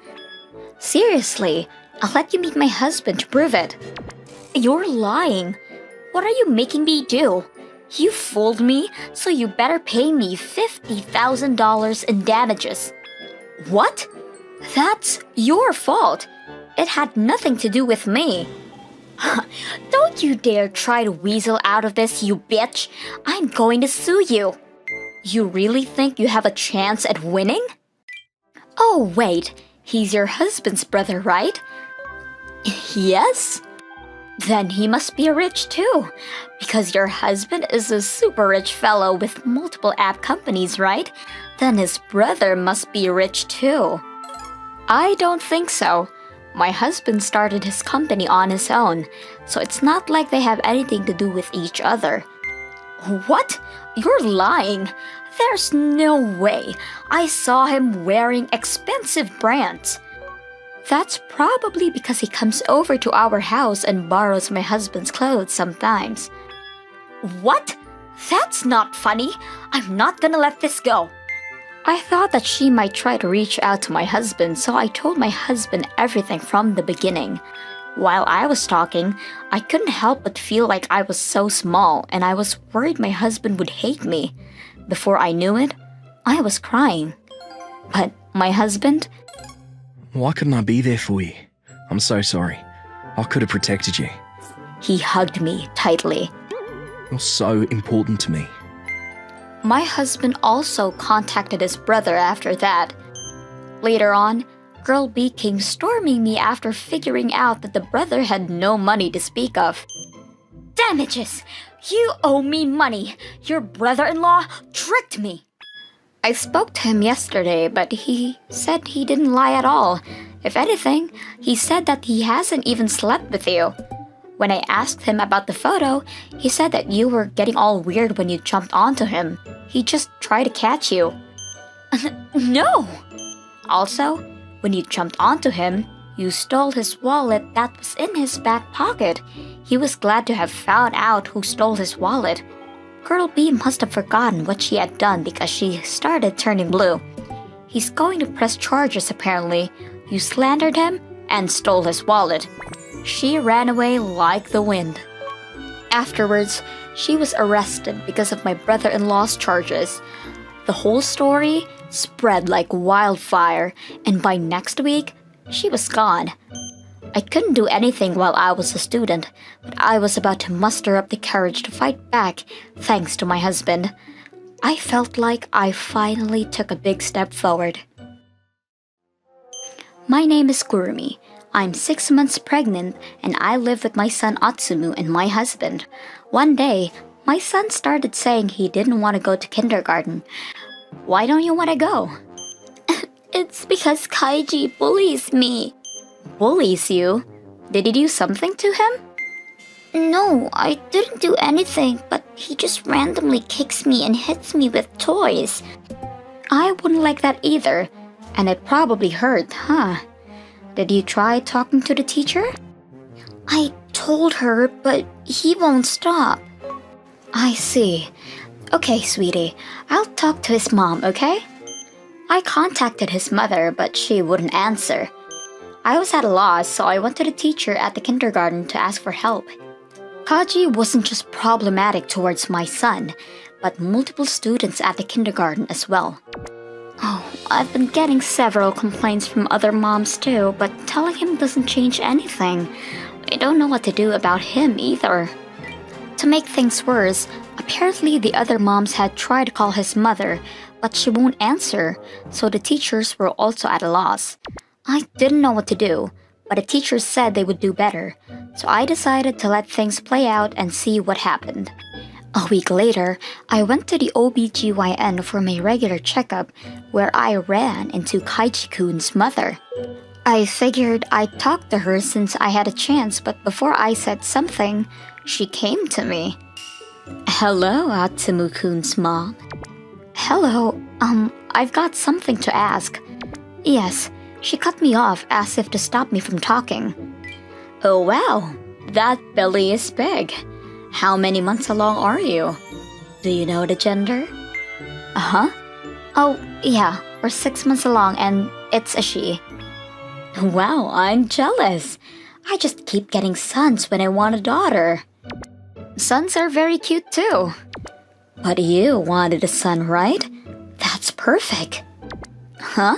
F: Seriously, I'll let you meet my husband to prove it.
A: You're lying. What are you making me do? You fooled me, so you better pay me $50,000 in damages.
F: What?
A: That's your fault. It had nothing to do with me. Don't you dare try to weasel out of this, you bitch. I'm going to sue you.
F: You really think you have a chance at winning?
A: Oh, wait. He's your husband's brother, right?
F: Yes.
A: Then he must be rich too, because your husband is a super rich fellow with multiple app companies, right? Then his brother must be rich too.
F: I don't think so. My husband started his company on his own, so it's not like they have anything to do with each other.
A: What? You're lying. There's no way. I saw him wearing expensive brands.
F: That's probably because he comes over to our house and borrows my husband's clothes sometimes.
A: What? That's not funny. I'm not gonna let this go.
F: I thought that she might try to reach out to my husband, so I told my husband everything from the beginning. While I was talking, I couldn't help but feel like I was so small and I was worried my husband would hate me. Before I knew it, I was crying. But my husband...
D: Why couldn't I be there for you? I'm so sorry. I could have protected you.
F: He hugged me tightly.
D: You're so important to me.
F: My husband also contacted his brother after that. Later on, Girl B came storming me after figuring out that the brother had no money to speak of.
A: Damages! You owe me money! Your brother-in-law tricked me!
F: I spoke to him yesterday, but he said he didn't lie at all. If anything, he said that he hasn't even slept with you. When I asked him about the photo, he said that you were getting all weird when you jumped onto him. He just tried to catch you.
A: No!
F: Also, when you jumped onto him, you stole his wallet that was in his back pocket. He was glad to have found out who stole his wallet. Girl B must have forgotten what she had done because she started turning blue. He's going to press charges apparently. You slandered him and stole his wallet. She ran away like the wind. Afterwards, she was arrested because of my brother-in-law's charges. The whole story spread like wildfire, and by next week, she was gone. I couldn't do anything while I was a student, but I was about to muster up the courage to fight back, thanks to my husband. I felt like I finally took a big step forward. My name is Kurumi. I'm 6 months pregnant and I live with my son Atsumu and my husband. One day, my son started saying he didn't want to go to kindergarten. Why don't you want to go? It's because Kaiji bullies me. Bullies you? Did he do something to him?
A: No, I didn't do anything, but he just randomly kicks me and hits me with toys.
F: I wouldn't like that either. And it probably hurt, huh? Did you try talking to the teacher?
A: I told her, but he won't stop.
F: I see. Okay, sweetie. I'll talk to his mom, okay? I contacted his mother, but she wouldn't answer. I was at a loss, so I went to the teacher at the kindergarten to ask for help. Kaji wasn't just problematic towards my son, but multiple students at the kindergarten as well. Oh, I've been getting several complaints from other moms too, but telling him doesn't change anything. I don't know what to do about him either. To make things worse, apparently the other moms had tried to call his mother, but she won't answer, so the teachers were also at a loss. I didn't know what to do, but the teachers said they would do better, so I decided to let things play out and see what happened. A week later, I went to the OBGYN for my regular checkup, where I ran into Kaiji-kun's mother. I figured I'd talk to her since I had a chance, but before I said something, she came to me. Hello, Atsumu-kun's mom. Hello, I've got something to ask. Yes, she cut me off as if to stop me from talking. Oh wow, that belly is big. How many months along are you? Do you know the gender? Uh-huh. Oh, yeah, we're 6 months along and it's a she. Wow, I'm jealous. I just keep getting sons when I want a daughter. Sons are very cute too. But you wanted a son, right? That's perfect. Huh?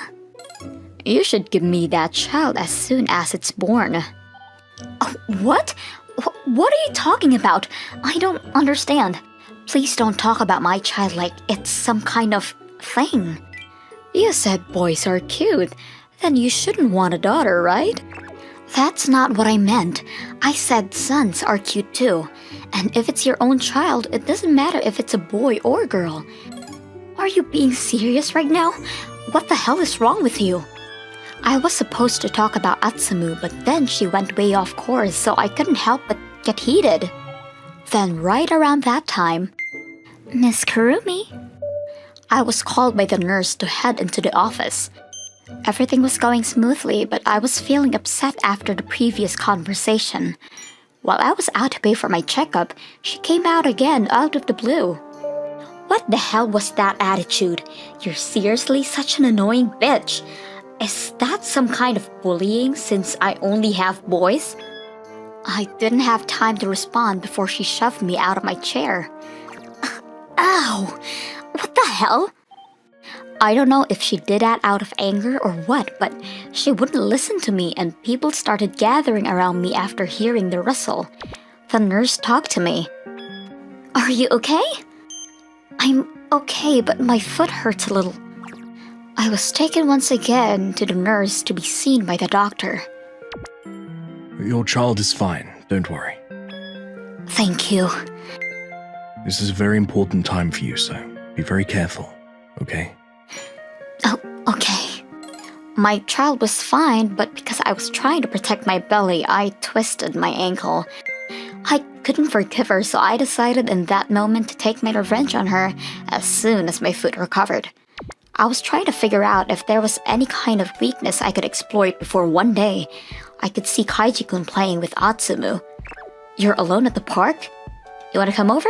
F: You should give me that child as soon as it's born. Oh, what? What are you talking about? I don't understand. Please don't talk about my child like it's some kind of thing. You said boys are cute. Then you shouldn't want a daughter, right? That's not what I meant. I said sons are cute too. And if it's your own child, it doesn't matter if it's a boy or girl. Are you being serious right now? What the hell is wrong with you? I was supposed to talk about Atsumu, but then she went way off course, so I couldn't help but get heated. Then right around that time,
A: Miss Kurumi?
F: I was called by the nurse to head into the office. Everything was going smoothly, but I was feeling upset after the previous conversation. While I was out to pay for my checkup, she came out again out of the blue. What the hell was that attitude? You're seriously such an annoying bitch. Is that some kind of bullying since I only have boys? I didn't have time to respond before she shoved me out of my chair. Ow! What the hell? I don't know if she did that out of anger or what, but she wouldn't listen to me and people started gathering around me after hearing the rustle. The nurse talked to me. Are you okay? I'm okay, but my foot hurts a little. I was taken once again to the nurse to be seen by the doctor.
D: Your child is fine, don't worry.
F: Thank you.
D: This is a very important time for you, so be very careful, okay?
F: Oh, okay. My child was fine, but because I was trying to protect my belly, I twisted my ankle. I couldn't forgive her, so I decided in that moment to take my revenge on her as soon as my foot recovered. I was trying to figure out if there was any kind of weakness I could exploit before one day I could see Kaiji-kun playing with Atsumu. You're alone at the park? You want to come over?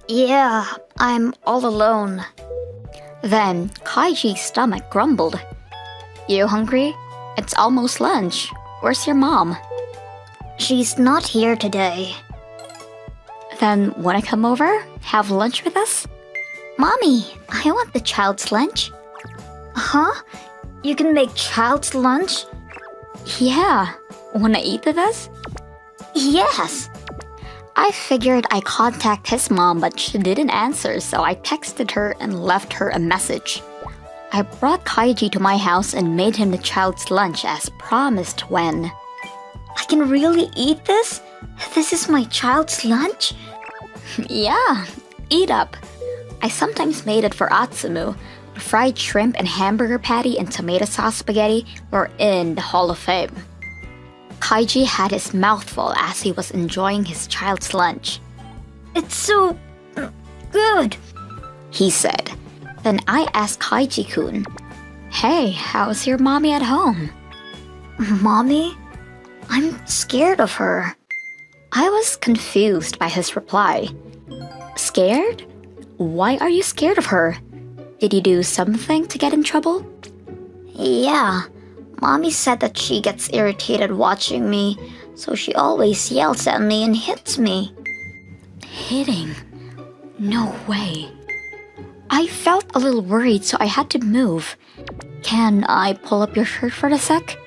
A: Yeah, I'm all alone.
F: Then Kaiji's stomach grumbled. You hungry? It's almost lunch. Where's your mom?
A: She's not here today.
F: Then wanna come over? Have lunch with us?
A: Mommy, I want the child's lunch. Huh? You can make child's lunch?
F: Yeah. Wanna eat with us?
A: Yes.
F: I figured I'd contact his mom, but she didn't answer, so I texted her and left her a message. I brought Kaiji to my house and made him the child's lunch as promised when...
A: I can really eat this? This is my child's lunch?
F: Yeah, eat up. I sometimes made it for Atsumu. The fried shrimp and hamburger patty and tomato sauce spaghetti were in the Hall of Fame. Kaiji had his mouth full as he was enjoying his child's lunch.
A: It's so... good.
F: He said. Then I asked Kaiji-kun, "Hey, how's your mommy at home?"
A: Mommy? I'm scared of her.
F: I was confused by his reply. Scared? Why are you scared of her? Did you do something to get in trouble?
A: Yeah. Mommy said that she gets irritated watching me, so she always yells at me and hits me.
F: Hitting? No way. I felt a little worried, so I had to move. Can I pull up your shirt for a sec?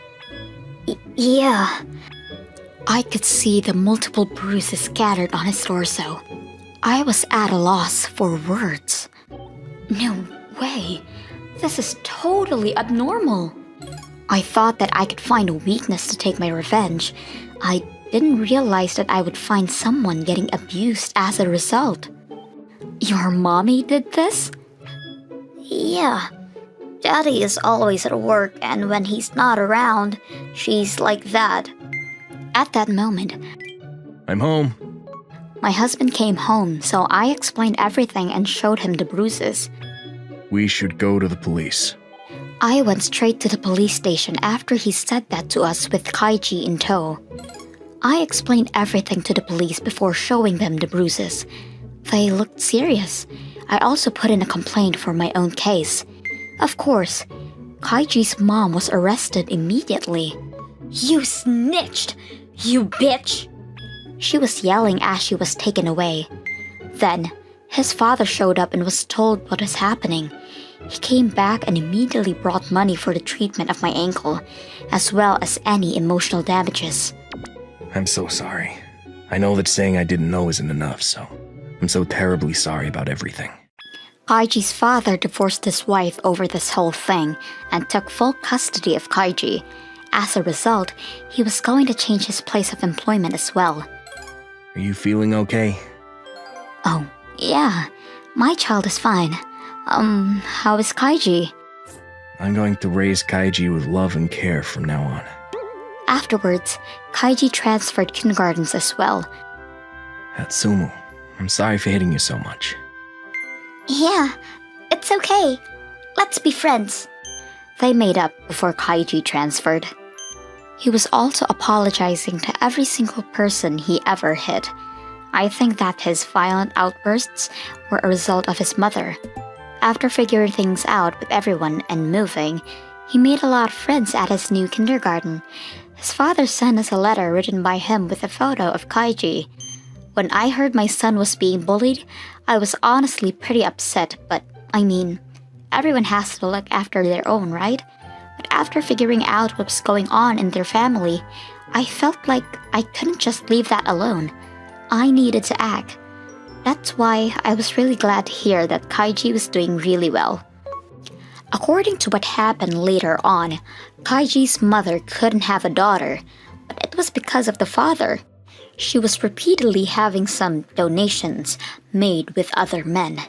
A: Yeah.
F: I could see the multiple bruises scattered on his torso. I was at a loss for words. No way. This is totally abnormal. I thought that I could find a weakness to take my revenge. I didn't realize that I would find someone getting abused as a result. Your mommy did this?
A: Yeah. Daddy is always at work, and when he's not around, she's like that.
F: At that moment,
C: I'm home.
F: my husband came home, so I explained everything and showed him the bruises.
C: We should go to the police.
F: I went straight to the police station after he said that to us with Kaiji in tow. I explained everything to the police before showing them the bruises. They looked serious. I also put in a complaint for my own case. Of course, Kaiji's mom was arrested immediately.
A: You snitched! You bitch!
F: She was yelling as she was taken away. Then, his father showed up and was told what was happening. He came back and immediately brought money for the treatment of my ankle, as well as any emotional damages.
D: I'm so sorry. I know that saying I didn't know isn't enough, so I'm so terribly sorry about everything.
F: Kaiji's father divorced his wife over this whole thing and took full custody of Kaiji. As a result, he was going to change his place of employment as well.
D: Are you feeling okay?
F: Oh, yeah. My child is fine. How is Kaiji?
D: I'm going to raise Kaiji with love and care from now on.
F: Afterwards, Kaiji transferred kindergartens as well.
D: Atsumu, I'm sorry for hitting you so much.
A: Yeah, it's okay. Let's be friends.
F: They made up before Kaiji transferred. He was also apologizing to every single person he ever hit. I think that his violent outbursts were a result of his mother. After figuring things out with everyone and moving, he made a lot of friends at his new kindergarten. His father sent us a letter written by him with a photo of Kaiji. When I heard my son was being bullied, I was honestly pretty upset, but I mean, everyone has to look after their own, right? But after figuring out what was going on in their family, I felt like I couldn't just leave that alone. I needed to act. That's why I was really glad to hear that Kaiji was doing really well. According to what happened later on, Kaiji's mother couldn't have a daughter, but it was because of the father. She was repeatedly having some donations made with other men.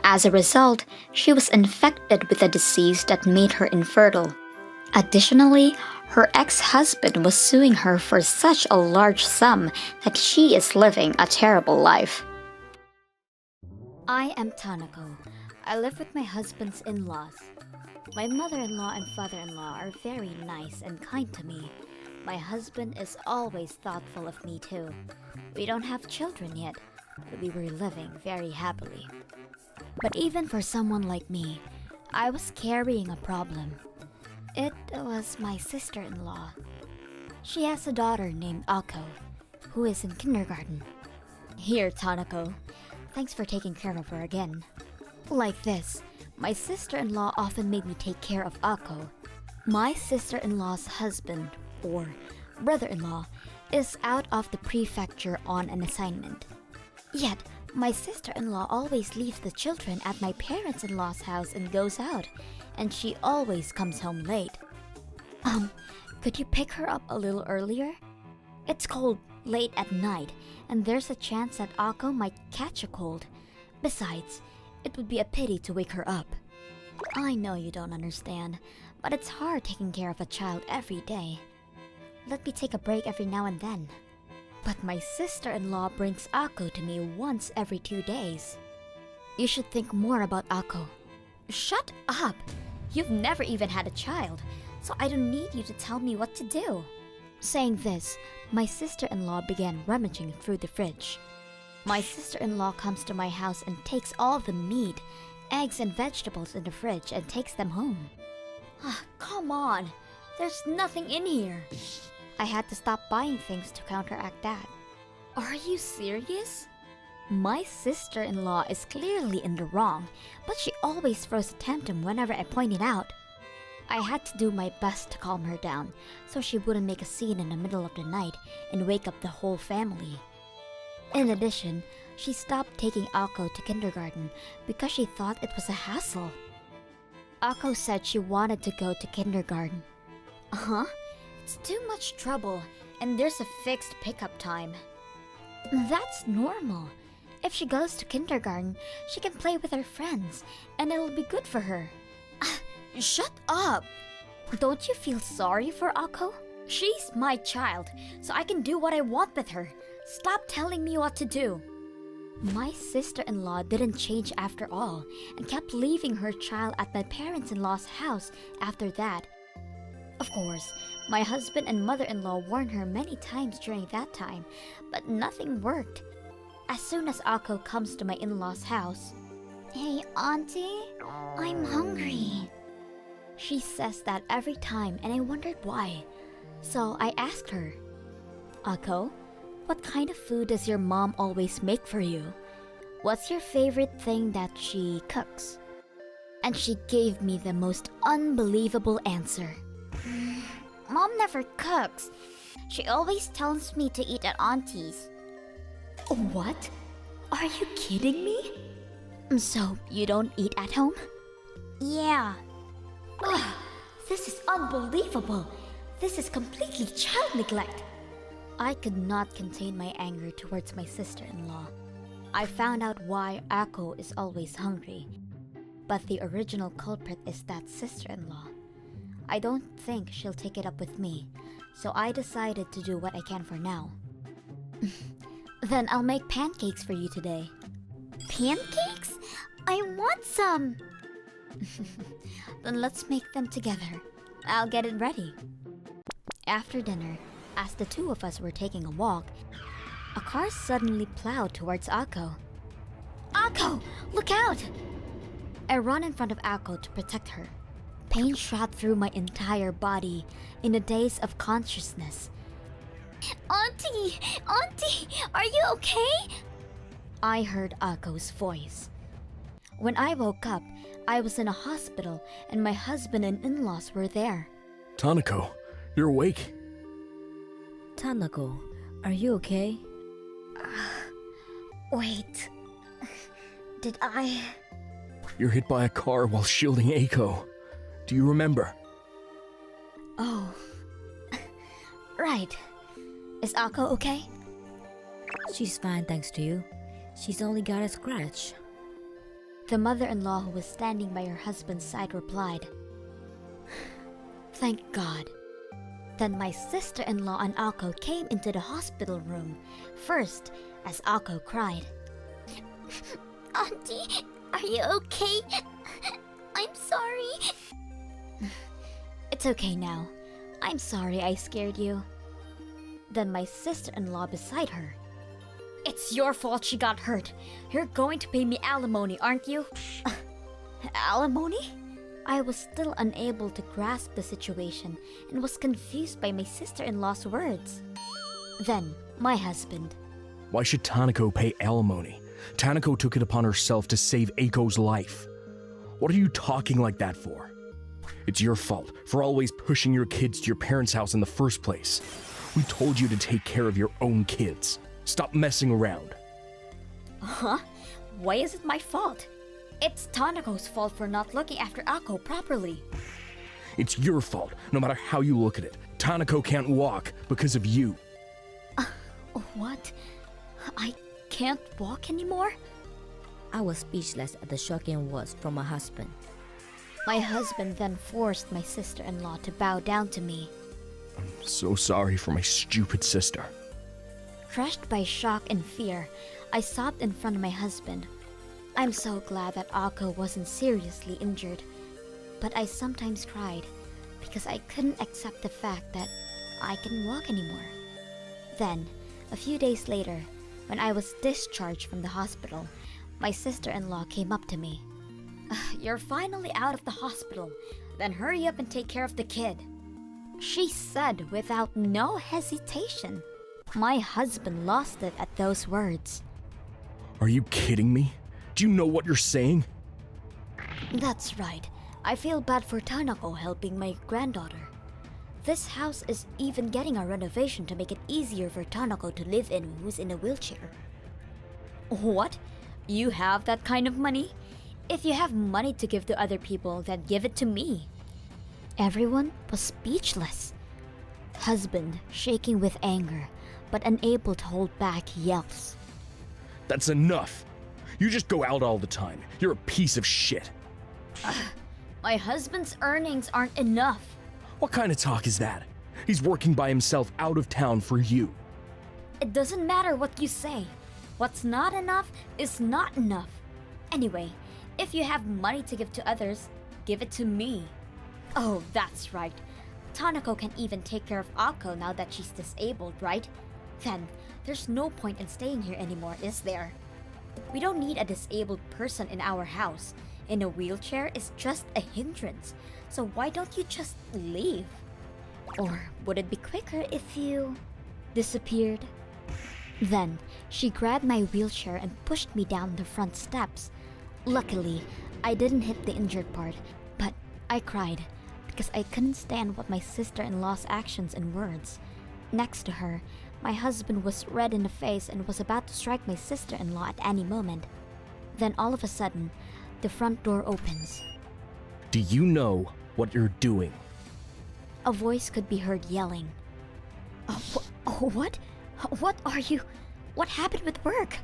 F: As a result, she was infected with a disease that made her infertile. Additionally, her ex-husband was suing her for such a large sum that she is living a terrible life.
B: I am Tanako. I live with my husband's in-laws. My mother-in-law and father-in-law are very nice and kind to me. My husband is always thoughtful of me too. We don't have children yet, but we were living very happily. But even for someone like me, I was carrying a problem. It was my sister-in-law. She has a daughter named Ako, who is in kindergarten. Here, Tanako. Thanks for taking care of her again. Like this, my sister-in-law often made me take care of Ako. My sister-in-law's husband, or brother-in-law, is out of the prefecture on an assignment. Yet, my sister-in-law always leaves the children at my parents-in-law's house and goes out, and she always comes home late. Could you pick her up a little earlier? It's cold late at night, and there's a chance that Akko might catch a cold. Besides, it would be a pity to wake her up. I know you don't understand, but it's hard taking care of a child every day. Let me take a break every now and then. But my sister-in-law brings Akko to me once every 2 days. You should think more about Akko. Shut up! You've never even had a child, so I don't need you to tell me what to do. Saying this, my sister-in-law began rummaging through the fridge. My sister-in-law comes to my house and takes all the meat, eggs, and vegetables in the fridge and takes them home. Come on! There's nothing in here! I had to stop buying things to counteract that. Are you serious? My sister-in-law is clearly in the wrong, but she always throws a tantrum whenever I point it out. I had to do my best to calm her down, so she wouldn't make a scene in the middle of the night and wake up the whole family. In addition, she stopped taking Akko to kindergarten because she thought it was a hassle. Akko said she wanted to go to kindergarten. It's too much trouble, and there's a fixed pickup time. That's normal. If she goes to kindergarten, she can play with her friends, and it'll be good for her. Shut up! Don't you feel sorry for Akko? She's my child, so I can do what I want with her. Stop telling me what to do. My sister-in-law didn't change after all, and kept leaving her child at my parents-in-law's house after that. Of course, my husband and mother-in-law warned her many times during that time, but nothing worked. As soon as Akko comes to my in-law's house, "Hey, Auntie, I'm hungry." She says that every time, and I wondered why. So I asked her, "Akko, what kind of food does your mom always make for you? What's your favorite thing that she cooks?" And she gave me the most unbelievable answer. "Mom never cooks. She always tells me to eat at Auntie's." What? Are you kidding me? So you don't eat at home? Yeah. This is unbelievable. This is completely child neglect. I could not contain my anger towards my sister-in-law. I found out why Akko is always hungry. But the original culprit is that sister-in-law. I don't think she'll take it up with me, so I decided to do what I can for now. Then I'll make pancakes for you today. Pancakes? I want some! Then let's make them together. I'll get it ready. After dinner, as the two of us were taking a walk, a car suddenly plowed towards Akko. "Akko, look out!" I ran in front of Akko to protect her. Pain shot through my entire body in a daze of consciousness. "Auntie! Auntie! Are you okay?" I heard Akko's voice. When I woke up, I was in a hospital and my husband and in-laws were there.
C: Tanako, you're awake.
G: Tanako, are you okay?
B: Wait. Did I...
C: You're hit by a car while shielding Eiko. Do you remember?
B: Oh. Right. Is Akko okay?
G: She's fine thanks to you. She's only got a scratch.
B: The mother-in-law who was standing by her husband's side replied, "Thank God." Then my sister-in-law and Akko came into the hospital room, first as Akko cried, "Auntie, are you okay? I'm sorry." "It's okay now. I'm sorry I scared you." Then my sister-in-law beside her, "It's your fault she got hurt. You're going to pay me alimony, aren't you?" Alimony? I was still unable to grasp the situation and was confused by my sister-in-law's words. Then, my husband.
C: Why should Tanako pay alimony? Tanako took it upon herself to save Eiko's life. What are you talking like that for? It's your fault for always pushing your kids to your parents' house in the first place. We told you to take care of your own kids. Stop messing around.
B: Huh? Why is it my fault? It's Tanako's fault for not looking after Ako properly.
C: It's your fault, no matter how you look at it. Tanako can't walk because of you.
B: What? I can't walk anymore?
G: I was speechless at the shocking words from my husband.
B: My husband then forced my sister-in-law to bow down to me.
C: So sorry for my stupid sister.
B: Crushed by shock and fear, I sobbed in front of my husband. I'm so glad that Ako wasn't seriously injured, but I sometimes cried because I couldn't accept the fact that I couldn't walk anymore. Then, a few days later, when I was discharged from the hospital, my sister-in-law came up to me. You're finally out of the hospital. Then hurry up and take care of the kid. She said without no hesitation. My husband lost it at those words.
C: Are you kidding me? Do you know what you're saying?
B: That's right. I feel bad for Tanako helping my granddaughter. This house is even getting a renovation to make it easier for Tanako to live in who's in a wheelchair. What? You have that kind of money? If you have money to give to other people, then give it to me. Everyone was speechless. Husband shaking with anger, but unable to hold back yells.
C: That's enough. You just go out all the time. You're a piece of shit.
B: My husband's earnings aren't enough.
C: What kind of talk is that? He's working by himself out of town for you.
B: It doesn't matter what you say. What's not enough is not enough. Anyway, if you have money to give to others, give it to me. Oh, that's right. Tanako can even take care of Ako now that she's disabled, right? Then, there's no point in staying here anymore, is there? We don't need a disabled person in our house. In a wheelchair is just a hindrance. So why don't you just leave? Or would it be quicker if you disappeared? Then, she grabbed my wheelchair and pushed me down the front steps. Luckily, I didn't hit the injured part, but I cried because I couldn't stand what my sister-in-law's actions and words. Next to her, my husband was red in the face and was about to strike my sister-in-law at any moment. Then all of a sudden, the front door opens.
C: Do you know what you're doing?
B: A voice could be heard yelling. What? What are you? What happened with work?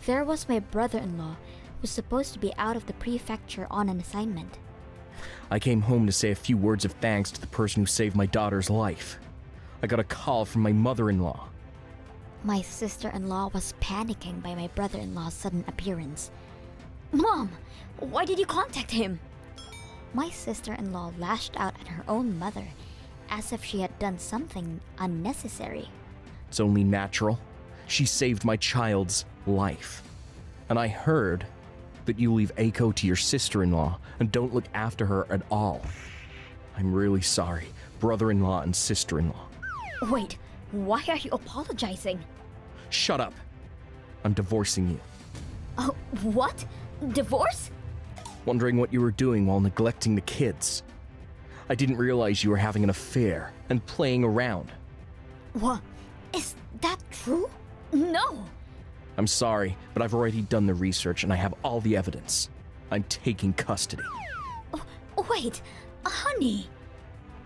B: There was my brother-in-law, who was supposed to be out of the prefecture on an assignment.
C: I came home to say a few words of thanks to the person who saved my daughter's life. I got a call from my mother-in-law.
B: My sister-in-law was panicking by my brother-in-law's sudden appearance. Mom, why did you contact him? My sister-in-law lashed out at her own mother, as if she had done something unnecessary.
C: It's only natural. She saved my child's life. And I heard that you leave Aiko to your sister-in-law and don't look after her at all. I'm really sorry, brother-in-law and sister-in-law.
B: Wait, why are you apologizing?
C: Shut up. I'm divorcing you.
B: Oh, what? Divorce?
C: Wondering what you were doing while neglecting the kids. I didn't realize you were having an affair and playing around.
B: What? Is that true? No!
C: I'm sorry, but I've already done the research and I have all the evidence. I'm taking custody.
B: Wait, honey!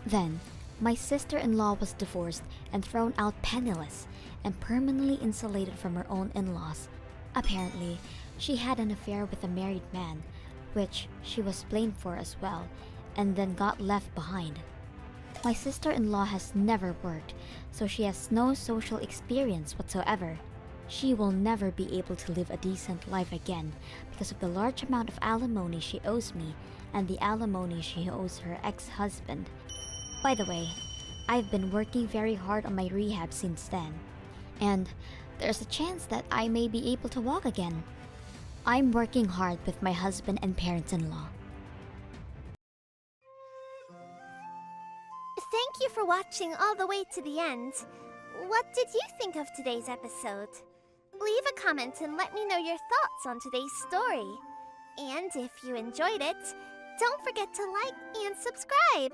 B: Then, my sister-in-law was divorced and thrown out penniless and permanently insulated from her own in-laws. Apparently, she had an affair with a married man, which she was blamed for as well, and then got left behind. My sister-in-law has never worked, so she has no social experience whatsoever. She will never be able to live a decent life again because of the large amount of alimony she owes me and the alimony she owes her ex-husband. By the way, I've been working very hard on my rehab since then, and there's a chance that I may be able to walk again. I'm working hard with my husband and parents-in-law.
H: Thank you for watching all the way to the end. What did you think of today's episode? Leave a comment and let me know your thoughts on today's story. And if you enjoyed it, don't forget to like and subscribe.